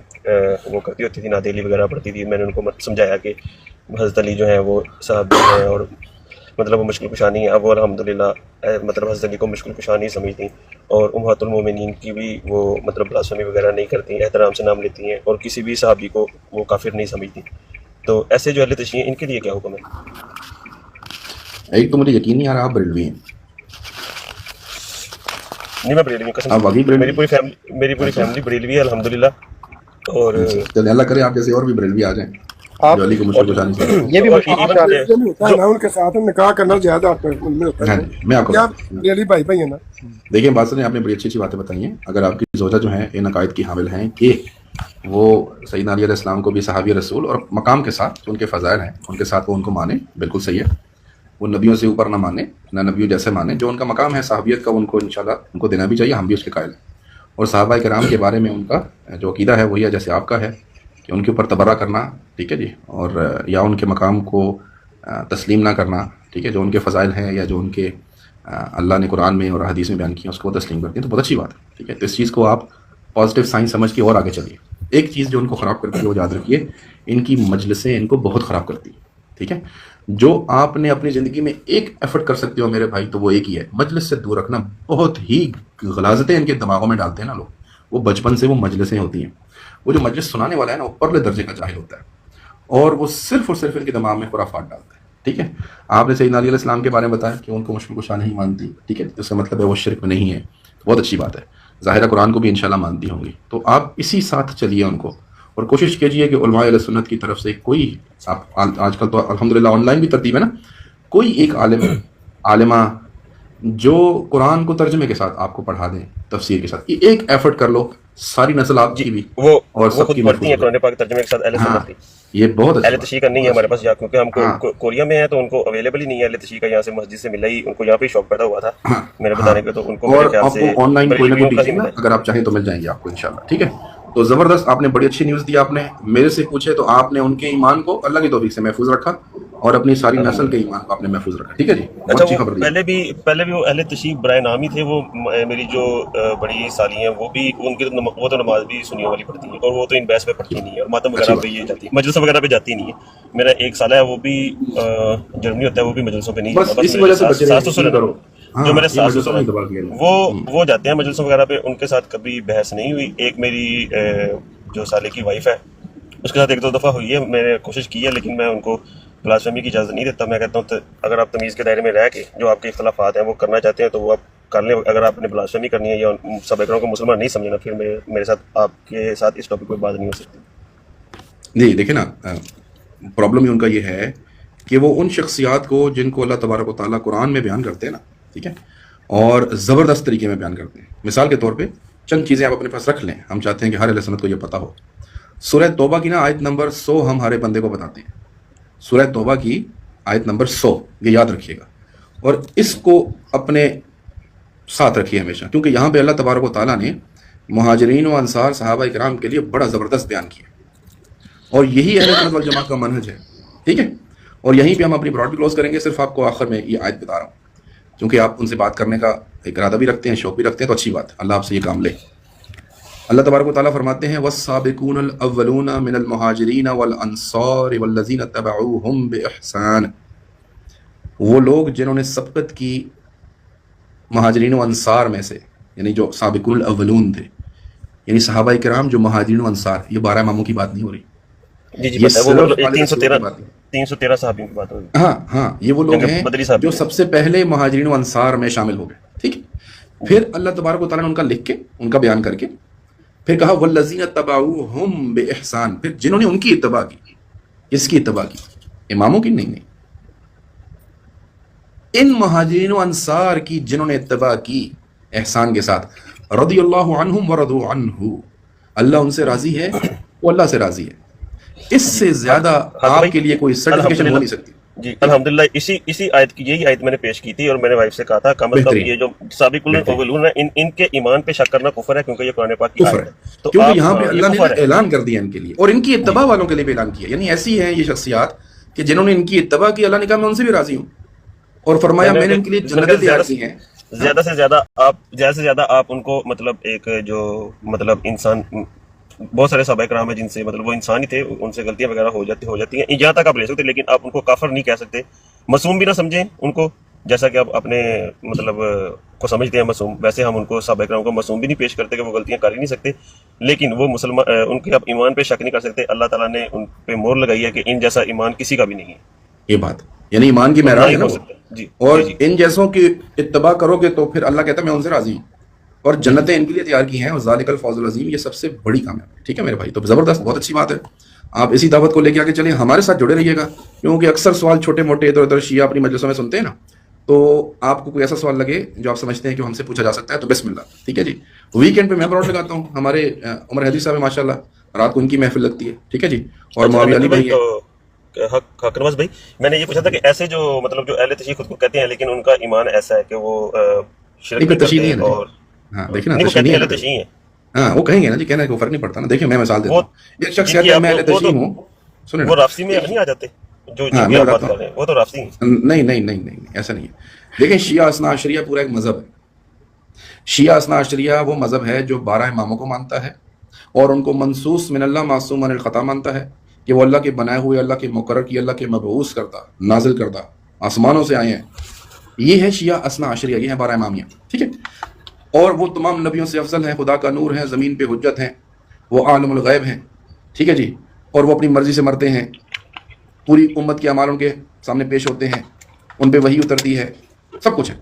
وہ کرتی ہوتی تھی نادیلی وغیرہ پڑھتی تھی. میں نے ان کو سمجھایا کہ حضرت علی جو ہیں وہ صحابی ہیں اور مطلب وہ مشکل کشا نہیں ہے. اب وہ الحمدللہ مطلب حضرت علی کو مشکل کشا نہیں سمجھتی اور امہات المومنین کی بھی وہ مطلب بلاسفمی وغیرہ نہیں کرتی, احترام سے نام لیتی ہیں اور کسی بھی صحابی کو وہ کافر نہیں سمجھتی. تو ایسے جو اہل تشیع ہیں ان کے لیے کیا حکم ہے؟ ایک تو مجھے یقین نہیں آ رہا آپ بریلوی ہیں. نہیں میں بریلوی قسم, میری پوری فیملی بریلوی ہے الحمدللہ. اور چلے اللہ کرے آپ جیسے اور بھی بریلوی آ جائیں جو علی کو مشکل کشا نہیں سمجھتے. یہ بھی مشکل ان کے ساتھ نکاح کرنا زیادہ ہوتا ہے. میں آپ کو علی بھائی بھائی ہیں نا. دیکھیں بات نے آپ نے بڑی اچھی باتیں بتائی ہیں. اگر آپ کی زوجہ جو ہیں ان عقائد کی حامل ہیں کہ وہ سیدنا علی علیہ السلام کو بھی صحابی رسول اور مقام کے ساتھ ان کے فضائل ہیں ان کے ساتھ وہ ان کو مانے, بالکل صحیح ہے. وہ نبیوں سے اوپر نہ مانے, نہ نبیوں جیسے مانے. جو ان کا مقام ہے صحابیت کا ان کو انشاءاللہ ان کو دینا بھی چاہیے, ہم بھی اس کے قائل ہیں. اور صحابہ کرام کے بارے میں ان کا جو عقیدہ ہے وہی ہے جیسے آپ کا ہے کہ ان کے اوپر تبرہ کرنا, ٹھیک ہے جی, اور یا ان کے مقام کو تسلیم نہ کرنا, ٹھیک ہے, جو ان کے فضائل ہیں یا جو ان کے اللہ نے قرآن میں اور حدیث میں بیان کیا اس کو تسلیم کرتے ہیں تو بہت اچھی بات ہے, ٹھیک ہے. تو اس چیز کو آپ پازیٹیو سائن سمجھ کے اور آگے چلیے. ایک چیز جو ان کو خراب کرتی ہے وہ یاد رکھیے, ان کی مجلسیں ان کو بہت خراب کرتی ہیں, ٹھیک ہے. جو آپ نے اپنی زندگی میں ایک ایفرٹ کر سکتے ہو میرے بھائی تو وہ ایک ہی ہے, مجلس سے دور رکھنا. بہت ہی غلاظتیں ان کے دماغوں میں ڈالتے ہیں نا لوگ, وہ بچپن سے وہ مجلسیں ہوتی ہیں. وہ جو مجلس سنانے والا ہے نا وہ پرلے درجے کا جاہل ہوتا ہے اور وہ صرف اور صرف ان کے دماغ میں خرافات ڈالتا ہے, ٹھیک ہے. آپ نے سیدنا علی علیہ السلام کے بارے میں بتایا کہ ان کو مشکل کشا نہیں مانتی, ٹھیک ہے, اس کا مطلب ہے وہ شرک میں نہیں ہے, بہت اچھی بات ہے. ظاہرہ قرآن کو بھی انشاءاللہ مانتی ہوں گی, تو آپ اسی ساتھ چلیے ان کو. اور کوشش کیجئے کہ علماء اہل سنت کی طرف سے کوئی، آپ آج کل تو الحمدللہ آن لائن بھی ترتیب ہے نا، کوئی ایک عالم عالمہ جو قرآن کو ترجمے کے ساتھ آپ کو پڑھا دیں، تفسیر کے ساتھ، یہ ایک ایفرٹ کر لو، ساری نسل آپ کی بھی وہ اور سب خود کی پڑھتی ہیں محفوظ قرآن پاک ترجمے کے ساتھ اہل ہاں سنت کی. یہ بہت اہل اچھا تشیع کا نہیں ہے ہمارے پاس، کیونکہ ہم ہاں کوریا میں ہیں تو ان کو اویلیبل ہی نہیں ہے اہل تشیع کا. یہاں سے مسجد سے ملا ہی ان کو، یہاں پہ شوق پیدا ہوا تھا ہاں میرے ہاں بتانے کا، تو ان کو اور میرے خیال آپ سے کو آن لائن کوئی نہ کوئی بریلویوں کا ہی ٹیچنگ نا ملا ہے. اگر آپ چاہیں تو مل جائیں گے آپ کو انشاءاللہ. ٹھیک ہے، تو زبردست، آپ نے بڑی اچھی نیوز دی. آپ نے میرے سے پوچھے تو آپ نے ان کے ایمان کو اللہ کی توفیق سے محفوظ رکھا اور اپنی ساری نسل کے ایمان کو آپ نے محفوظ رکھا. ٹھیک ہے جی، بہت اچھا اچھی وہ خبر دی. پہلے بھی وہ اہل تشیع برائے نام ہی تھے. وہ میری جو بڑی سالی ہیں وہ بھی، ان کی وہ تو نماز بھی سنیوں والی پڑھتی ہیں، اور وہ تو ان بحث پہ پڑھتی نہیں ہے، اور ماتم اچھی وغیرہ پہ بات. یہ جاتی ہے، مجلس وغیرہ پہ جاتی نہیں ہے. میرا ایک سالہ ہے وہ بھی جرمنی ہوتا ہے، وہ بھی مجلسوں پہ نہیں بس جاتا. بس اسی میرے وجہ سے بچے ساس سسر نہیں ہیں کرو. ہاں جو میرے یہ ساس مجلسوں سسر میں ہیں دبا کیا وہ جاتے ہیں مجلسوں وغیرہ پہ. ان کے ساتھ کبھی بحث نہیں ہوئی. ایک میری جو سالے کی وائف ہے اس کے ساتھ ایک دو دفعہ ہوئی ہے، میں نے کوشش کی ہے، لیکن میں ان کو بلاسفیمی کی اجازت نہیں دیتا. میں کہتا ہوں اگر آپ تمیز کے دائرے میں رہ کے جو آپ کے اختلافات ہیں وہ کرنا چاہتے ہیں تو وہ آپ کر لیں. اگر آپ نے بلاسفیمی کرنی ہے یا صحابہ کرام کو مسلمان نہیں سمجھنا، پھر میرے ساتھ، آپ کے ساتھ اس ٹاپک پہ بات نہیں ہو سکتی. جی دیکھیں نا، پرابلم ہی ان کا یہ ہے کہ وہ ان شخصیات کو جن کو اللہ تبارک و تعالیٰ قرآن میں بیان کرتے ہیں نا، ٹھیک ہے، اور زبردست طریقے میں بیان کرتے ہیں. مثال کے طور پہ چند چیزیں آپ اپنے پاس رکھ لیں، ہم چاہتے ہیں کہ ہر اہل سنت کو یہ پتہ ہو. سورہ توبہ کی نا آیت نمبر 100 ہم ہر ایک بندے کو بتاتے ہیں. سورہ توبہ کی آیت نمبر 100 یہ یاد رکھیے گا، اور اس کو اپنے ساتھ رکھیے ہمیشہ، کیونکہ یہاں پہ اللہ تبارک و تعالیٰ نے مہاجرین و انصار صحابہ کرام کے لیے بڑا زبردست بیان کیا، اور یہی اہل سنت والجماعت کا منہج ہے. ٹھیک ہے، اور یہیں پہ ہم اپنی براڈ بھی کلوز کریں گے. صرف آپ کو آخر میں یہ آیت بتا رہا ہوں کیونکہ آپ ان سے بات کرنے کا ایک ارادہ بھی رکھتے ہیں، شوق بھی رکھتے ہیں، تو اچھی بات ہے، اللہ آپ سے یہ کام لے. اللہ تبارک و تعالیٰ فرماتے ہیں والسابقون الاولون من المہاجرین والانصار والذین اتبعوہم باحسان. وہ لوگ جنہوں نے سبقت کی مہاجرین و انصار میں سے، یعنی جو سابقون الاولون تھے، یعنی صحابہ کرام جو مہاجرین و انصار. یہ 12 اماموں کی بات نہیں ہو رہی، جی یہ پتہ ہے، وہ صرف مطلب خالد رسول کی بات ہے. 313 صحابیوں کی بات ہوئی. ہاں ہاں، یہ وہ لوگ ہیں بدری صاحب جو سب سے پہلے مہاجرین و انصار میں شامل ہو گئے. ٹھیک ہے، پھر اللہ تبارک و تعالیٰ نے ان کا لکھ کے، ان کا بیان کر کے پھر کہا والذین اتبعوہم باحسان، پھر جنہوں نے ان کی اتباع کی. کس کی اتباع کی؟ اماموں کی؟ نہیں، ان مہاجرین و انصار کی جنہوں نے اتباع کی احسان کے ساتھ. رضی اللہ عنہم ورضوا عنہ، اللہ ان سے راضی ہے، وہ اللہ سے راضی ہے. اس سے زیادہ آپ کے لیے کوئی سرٹیفکیشن ہو نہیں سکتی. جی الحمدللہ، اسی آیت کی، یہی آیت میں نے پیش کی تھی، اور میں نے وائف سے کہا تھا کم از کم یہ جو سابقون الاولون ہیں ان کے ایمان پہ شک کرنا کفر ہے، کیونکہ یہ قرآن پاک کی آیت ہے. تو کیونکہ یہاں پہ اللہ نے اعلان کر دیا ان کے لیے، اور ان کی اتباع والوں کے لیے بھی اعلان کیا. یعنی ایسی ہیں یہ شخصیات کہ جنہوں نے ان کی اتباع کی، اللہ نے کہا میں ان سے بھی راضی ہوں، اور فرمایا میں نے ان کے لیے جنتیں تیار کی ہیں. زیادہ سے زیادہ آپ ان کو مطلب ایک جو مطلب انسان، بہت سارے صحابہ کرام ہیں جن سے مطلب وہ انسان ہی تھے، ان سے غلطیاں وغیرہ ہو جاتی ہیں، یہاں تک آپ لے سکتے، لیکن آپ ان کو کافر نہیں کہہ سکتے. معصوم بھی نہ سمجھیں ان کو، جیسا کہ آپ اپنے مطلب کو سمجھتے ہیں معصوم، ویسے ہم ان کو صحابہ کرام کو معصوم بھی نہیں پیش کرتے کہ وہ غلطیاں کر ہی نہیں سکتے. لیکن وہ مسلمان، ان کے آپ ایمان پہ شک نہیں کر سکتے. اللہ تعالیٰ نے ان پہ مہر لگائی ہے کہ ان جیسا ایمان کسی کا بھی نہیں ہے. یہ بات یعنی ایمان کی معراج ہے نا وہ. جی، اور ان جیسوں کی اتباع کرو گے تو پھر اللہ کہتا ہے میں ان سے راضی ہوں، اور جنتیں ان کے لیے تیار کی ہیں، اور ذالک الفوز العظیم، یہ سب سے بڑی کامیابی. ٹھیک ہے میرے بھائی، تو زبردست، بہت اچھی بات ہے. آپ اسی دعوت کو لے کے آگے چلیں، ہمارے ساتھ جڑے رہیے گا، کیونکہ اکثر سوال چھوٹے موٹے ادھر ادھر شیعہ اپنی مجلسوں میں سنتے ہیں نا، تو آپ کو کوئی ایسا سوال لگے جو آپ سمجھتے ہیں کہ ہم سے پوچھا جا سکتا ہے تو بسم اللہ. ٹھیک ہے جی، ویکینڈ پہ میں براڈ لگاتا ہوں، ہمارے عمر حیدری صاحب ماشاء اللہ رات کو ان کی محفل لگتی ہے. ٹھیک ہے جی، اور معاویہ علی بھائی حق نواز بھائی، میں نے یہ پوچھا تھا کہ ایسے جو مطلب جو اہل تشیع خود کو کہتے ہیں لیکن ان کا ایمان ایسا ہے کہ وہ شرک نہیں کرتے، اور ہاں دیکھیں نا، تشیع نہیں ہے. ہاں وہ کہیں گے نا جی، کہنا ہے کہ وہ فرق نہیں پڑتا نا. دیکھیں میں مثال دیتا ہوں، ایک شخص کہتا ہے میں اہل تشیع ہوں، سنیں وہ رافضی میں نہیں آ جاتے جو آپ بات کر رہے ہیں، وہ تو رافضی ہیں. نہیں ایسا نہیں ہے. دیکھیں شیعہ اثنا عشریہ پورا ایک مذہب ہے. شیعہ اثنا عشریہ وہ مذہب ہے جو 12 اماموں کو مانتا ہے، اور ان کو منصوص من اللہ معصوم عن الخطا مانتا ہے، کہ وہ اللہ کے بنائے ہوئے، اللہ کے مقرر کی، اللہ کے مبعوث کردہ، نازل کردہ، آسمانوں سے آئے ہیں. یہ ہے شیعہ اثنا عشریہ، یہ ہے 12 امامیہ. ٹھیک ہے، اور وہ تمام نبیوں سے افضل ہیں، خدا کا نور ہیں، زمین پہ حجت ہیں، وہ عالم الغیب ہیں. ٹھیک ہے جی، اور وہ اپنی مرضی سے مرتے ہیں، پوری امت کے اعمال ان کے سامنے پیش ہوتے ہیں، ان پہ وحی اترتی ہے، سب کچھ ہے.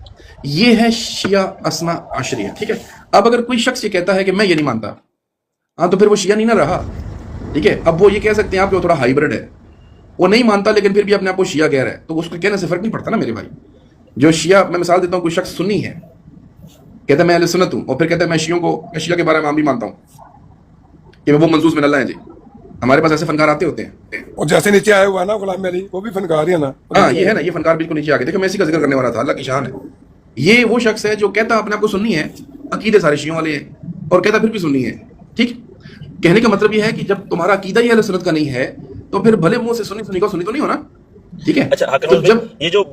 یہ ہے شیعہ اثنا عشریہ. ٹھیک ہے، اب اگر کوئی شخص یہ کہتا ہے کہ میں یہ نہیں مانتا، ہاں تو پھر وہ شیعہ نہیں نہ رہا. ٹھیک ہے. اب وہ یہ کہہ سکتے ہیں آپ کہ وہ تھوڑا ہائیبرڈ ہے, وہ نہیں مانتا لیکن پھر بھی اپنے آپ کو شیعہ کہہ رہا ہے, تو اس کو کہنے سے فرق نہیں پڑتا نا میرے بھائی. جو شیعہ, میں مثال دیتا ہوں, کوئی شخص سنی ہے, کہتا ہے میں اہل سنت ہوں, اور پھر کہتا ہے میں شیعہ کے بارے میں بھی مانتا ہوں کہ وہ منصوص من اللہ ہے. جی ہمارے پاس ایسے فنکار آتے ہوتے ہیں, اور جیسے نیچے آیا ہوا ہے نا غلام علی, وہ بھی فنکار ہی ہے نا. ہاں یہ ہے نا, یہ فنکار بالکل نیچے آ گئے. دیکھو میں اسی کا ذکر کرنے والا تھا, اللہ کی شان ہے. یہ وہ شخص ہے جو کہتا اپنے آپ کو سنی ہے, عقیدے سارے شیعوں والے ہیں, اور کہتا پھر بھی سنی ہے. ٹھیک, کہنے کا مطلب یہ ہے کہ جب تمہارا عقیدہ ہی اہل سنت کا نہیں ہے تو پھر بھلے منہ سے سنی کو سنی تو نہیں ہونا. ٹھیک ہے. اچھا حاکم صاحب, یہ جو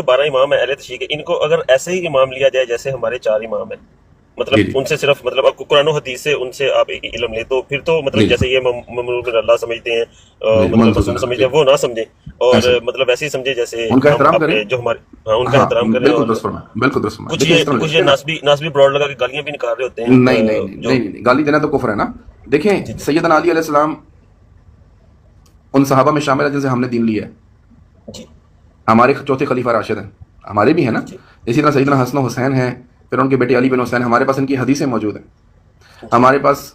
12 امام ہیں اہل تشیع کے, ان کو اگر ایسے ہی امام لیا جائے جیسے ہمارے 4 امام ہیں, مطلب ان سے صرف مطلب آپ قرآن و حدیث سے ان سے آپ ایک علم لیں, تو پھر تو مطلب جیسے یہ ممنوع من اللہ سمجھتے ہیں, مطلب رسول سمجھتے ہیں, وہ نہ سمجھیں, اور مطلب ایسے ہی سمجھے جیسے ان کا احترام کریں, جو ہمارے ان کا احترام کریں. بالکل درست. کچھ یہ ناسبی براڈ لگا کے گالیاں بھی نکال رہے ہوتے ہیں. نہیں, گالی دینا تو کفر ہے نا. دیکھیں سیدنا علی علیہ السلام ان صحابہ میں شامل ہے جن سے ہم نے دین لیا ہے. ہمارے چوتھے خلیفہ راشد ہیں, ہمارے بھی ہیں نا. اسی طرح سیدنا حسن و حسین ہیں, پھر ان کے بیٹے علی بن حسین, ہمارے پاس ان کی حدیثیں موجود ہیں. ہمارے پاس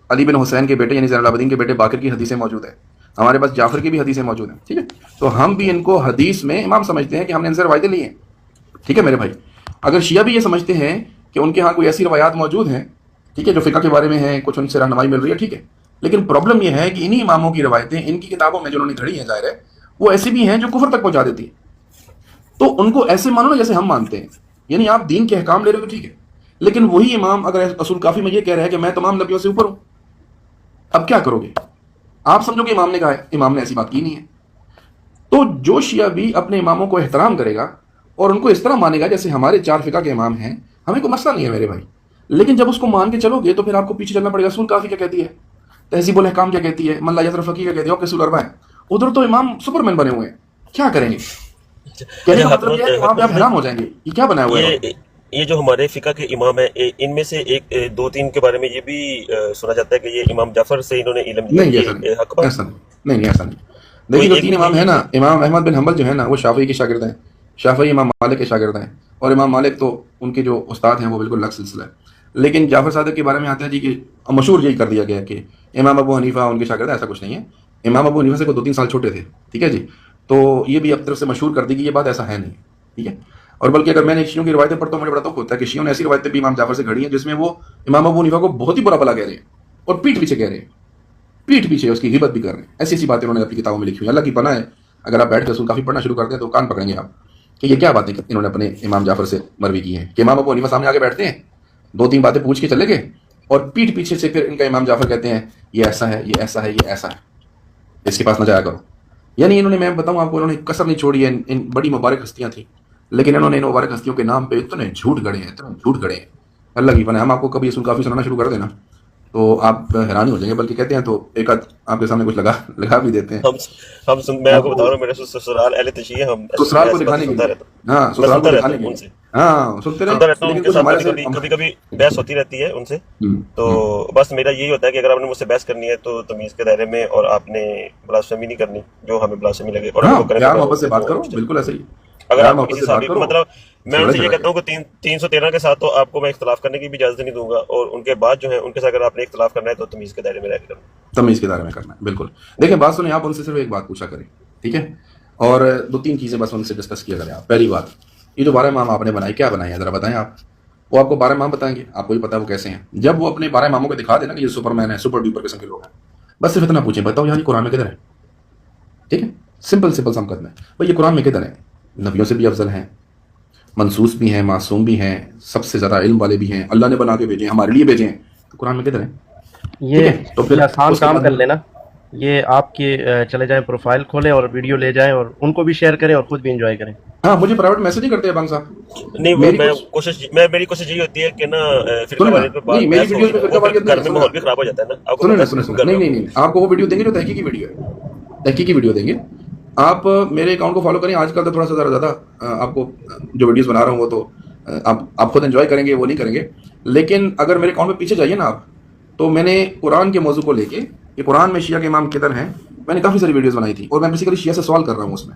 علی بن حسین کے بیٹے یعنی زین العابدین کے بیٹے باقر کی حدیثیں موجود ہیں. ہمارے پاس جعفر کی بھی حدیثیں موجود ہیں. ٹھیک ہے, تو ہم بھی ان کو حدیث میں امام سمجھتے ہیں کہ ہم نے ان سے روایتیں لی ہیں. ٹھیک ہے میرے بھائی. اگر شیعہ بھی یہ سمجھتے ہیں کہ ان کے ہاں کوئی ایسی روایات موجود ہیں, ٹھیک ہے, جو فقہ کے بارے میں ہیں, کچھ ان سے رہنمائی مل رہی ہے, ٹھیک ہے, لیکن پرابلم یہ ہے کہ انہی اماموں کی روایتیں ان کی کتابوں میں جو انہوں نے گھڑی ہیں, ظاہر ہے وہ ایسی بھی ہیں جو کفر تک پہنچا دیتی ہیں. تو ان کو ایسے مانو نا جیسے ہم مانتے ہیں, یعنی آپ دین کے احکام لے رہے ہو تو ٹھیک ہے, لیکن وہی امام اگر اصول کافی میں یہ کہہ رہا ہے کہ میں تمام نبیوں سے اوپر ہوں, اب کیا کرو گے؟ آپ سمجھو کہ امام نے کہا ہے, امام نے ایسی بات کی نہیں ہے. تو جو شیعہ بھی اپنے اماموں کو احترام کرے گا اور ان کو اس طرح مانے گا جیسے ہمارے 4 فقہ کے امام ہیں, ہمیں کوئی مسئلہ نہیں ہے میرے بھائی. لیکن جب اس کو مان کے چلو گے تو پھر آپ کو پیچھے چلنا پڑے گا. اصول کافی کیا کہتی ہے, تہذیب الاحکام کیا کہتی ہے, من لا یذر فقیہ کیا کہتی ہے, اور اصول اربعہ ہے. ادھر تو امام سپرمین بنے ہوئے ہیں, کیا کریں گے؟ کہنے کا مطلب یہ ہے کہ آپ حیران ہو جائیں گے یہ کیا بنا ہوا ہے. یہ جو ہمارے فقہ کے امام ہیں, ان میں سے ایک 2-3 کے بارے میں یہ بھی سنا جاتا ہے کہ یہ امام جعفر سے انہوں نے علم لیا. نہیں ایسا نہیں. دیکھیے جو 3 امام ہیں نا, امام احمد بن حنبل جو ہے نا وہ شافعی کے شاگرد ہیں, شافعی امام مالک کے شاگرد ہیں, اور امام مالک تو ان کے جو استاد ہیں وہ بالکل الگ سلسلہ ہے. لیکن جعفر صادق کے بارے میں آتا ہے جی کہ مشہور یہی کر دیا گیا کہ امام ابو حنیفہ ان کے شاگرد. ایسا کچھ نہیں ہے, امام ابو حنیفہ سے کوئی 2-3 سال چھوٹے تھے. ٹھیک ہے جی, تو یہ بھی اب طرف سے مشہور کر دی کہ یہ بات ایسا ہے نہیں. ٹھیک ہے, اور بلکہ اگر میں نے شیعوں کی روایتیں پڑھتا ہوں مجھے بڑا دکھ ہوتا ہے کہ شیعوں نے ایسی روایتیں بھی امام جعفر سے گھڑی ہیں جس میں وہ امام ابو حنیفہ کو بہت ہی برا بھلا کہہ رہے ہیں اور پیٹھ پیچھے کہہ رہے ہیں, پیٹھ پیچھے اس کی غیبت بھی کر رہے ہیں. ایسی ایسی باتیں انہوں نے اپنی کتابوں میں لکھی ہوئی. اللہ کی پناہ ہے اگر آپ بیٹھ کے اصول کافی پڑھنا شروع کرتے ہیں تو کان پکڑیں گے آپ کہ یہ کیا باتیں انہوں نے اپنے امام جعفر سے مروی کی ہیں کہ امام ابو حنیفہ سامنے آگے بیٹھتے ہیں, 2-3 باتیں پوچھ کے چلے گئے, اور پیٹھ پیچھے سے پھر ان کا امام جعفر کہتے ہیں یہ ایسا ہے, یہ ایسا ہے, یہ ایسا ہے, اس کے پاس نہ جایا کرو. یعنی انہوں نے, میں بتاؤں آپ کو, انہوں نے کسر نہیں چھوڑی ہے. ان بڑی مبارک ہستیاں تھیں, لیکن انہوں نے ان مبارک ہستیوں کے نام پہ اتنے جھوٹ گڑے ہیں. اللہ کی پناہ. ہم آپ کو کبھی اصول کافی سنانا شروع کر دینا تو آپ حیران ہی ہو جائیں گے, بلکہ کہتے ہیں تو ایک آدھ آپ کے سامنے کچھ لگا بھی دیتے ہیں. میں آپ کو بتا رہا ہوں, میرے سسرال اہل تشیع ہیں, ہم سسرال کو دکھانے کے لیے, ہاں سسرال کو دکھانے کے لیے, ہاں سنتے رہتے ہیں. کبھی بحث ہوتی رہتی ہے ان سے, تو بس میرا یہی ہوتا ہے کہ اگر آپ نے مجھ سے بحث کرنی ہے تو تمیز کے دائرے میں, اور آپ نے بلاسفیمی نہیں کرنی جو ہمیں بلاسفیمی لگے, اور پیار محبت سے بات کرو. بالکل ایسے ہی. اگر آپ کسی صحابی کو, مطلب میں ان سے یہ کہتا ہوں کہ 313 کے ساتھ تو آپ کو میں اختلاف کرنے کی بھی اجازت نہیں دوں گا, اور ان کے بعد جو ہے ان کے ساتھ اگر آپ نے اختلاف کرنا ہے تو تمیز کے دائرے میں رہ کے کرنا, تمیز کے دائرے میں کرنا ہے. بالکل. دیکھیں بات سنیں, آپ ان سے صرف ایک بات پوچھا کریں, ٹھیک ہے, اور 2-3 چیزیں بس ان سے ڈسکس کیا کریں آپ. پہلی بات, یہ جو 12 امام آپ نے بنائے, کیا بنائے ہیں ذرا بتائیں آپ. وہ آپ کو 12 امام بتائیں گے, آپ کو بھی پتا ہے وہ کیسے ہیں. جب وہ اپنے 12 اماموں کو دکھا دینا کہ یہ سپر مین ہے, سپر ڈوپر قسم کے لوگ ہیں, بس صرف اتنا پوچھیں, بتاؤ یار یہ قرآن میں کدھر ہے. ٹھیک ہے, سمپل سا مقدمہ ہے بھائی, یہ قرآن میں کدھر ہے. نبیوں سے بھی افضل ہیں, منصوص بھی ہیں, معصوم بھی ہیں, سب سے زیادہ علم والے بھی ہیں, اللہ نے بنا کے بھیجے ہیں, ہمارے لیے بھیجے ہیں, تو قرآن میں کدھر ہیں. یہ تو پھر آسان کام کر لینا, یہ آپ کی چلے جائیں پروفائل کھولیں اور ویڈیو لے جائیں اور ان کو بھی شیئر کریں اور خود بھی انجوائے کریں. ہاں مجھے پرائیویٹ میسج ہی کرتے ہیں بانگ صاحب. نہیں میری کوشش یہی ہوتی ہے کہ نا فرقہ واریت پہ بات, میری ویڈیوز میں فرقہ واریت گھر میں ماحول بھی خراب ہو جاتا ہے نا. سنیں, نہیں آپ کو وہ ویڈیو دیں گے جو تحقیقی ویڈیو ہے, تحقیقی ویڈیو دیں گے. آپ میرے اکاؤنٹ کو فالو کریں. آج کل تو تھوڑا سا زیادہ آپ کو جو ویڈیوز بنا رہا ہوں وہ تو آپ خود انجوائے کریں گے, وہ نہیں کریں گے. لیکن اگر میرے اکاؤنٹ پہ پیچھے جائیے نا آپ, تو میں نے قرآن کے موضوع کو لے کے کہ قرآن میں شیعہ کے امام کدھر ہیں, میں نے کافی ساری ویڈیوز بنائی تھی, اور میں بیسیکلی شیعہ سے سوال کر رہا ہوں اس میں.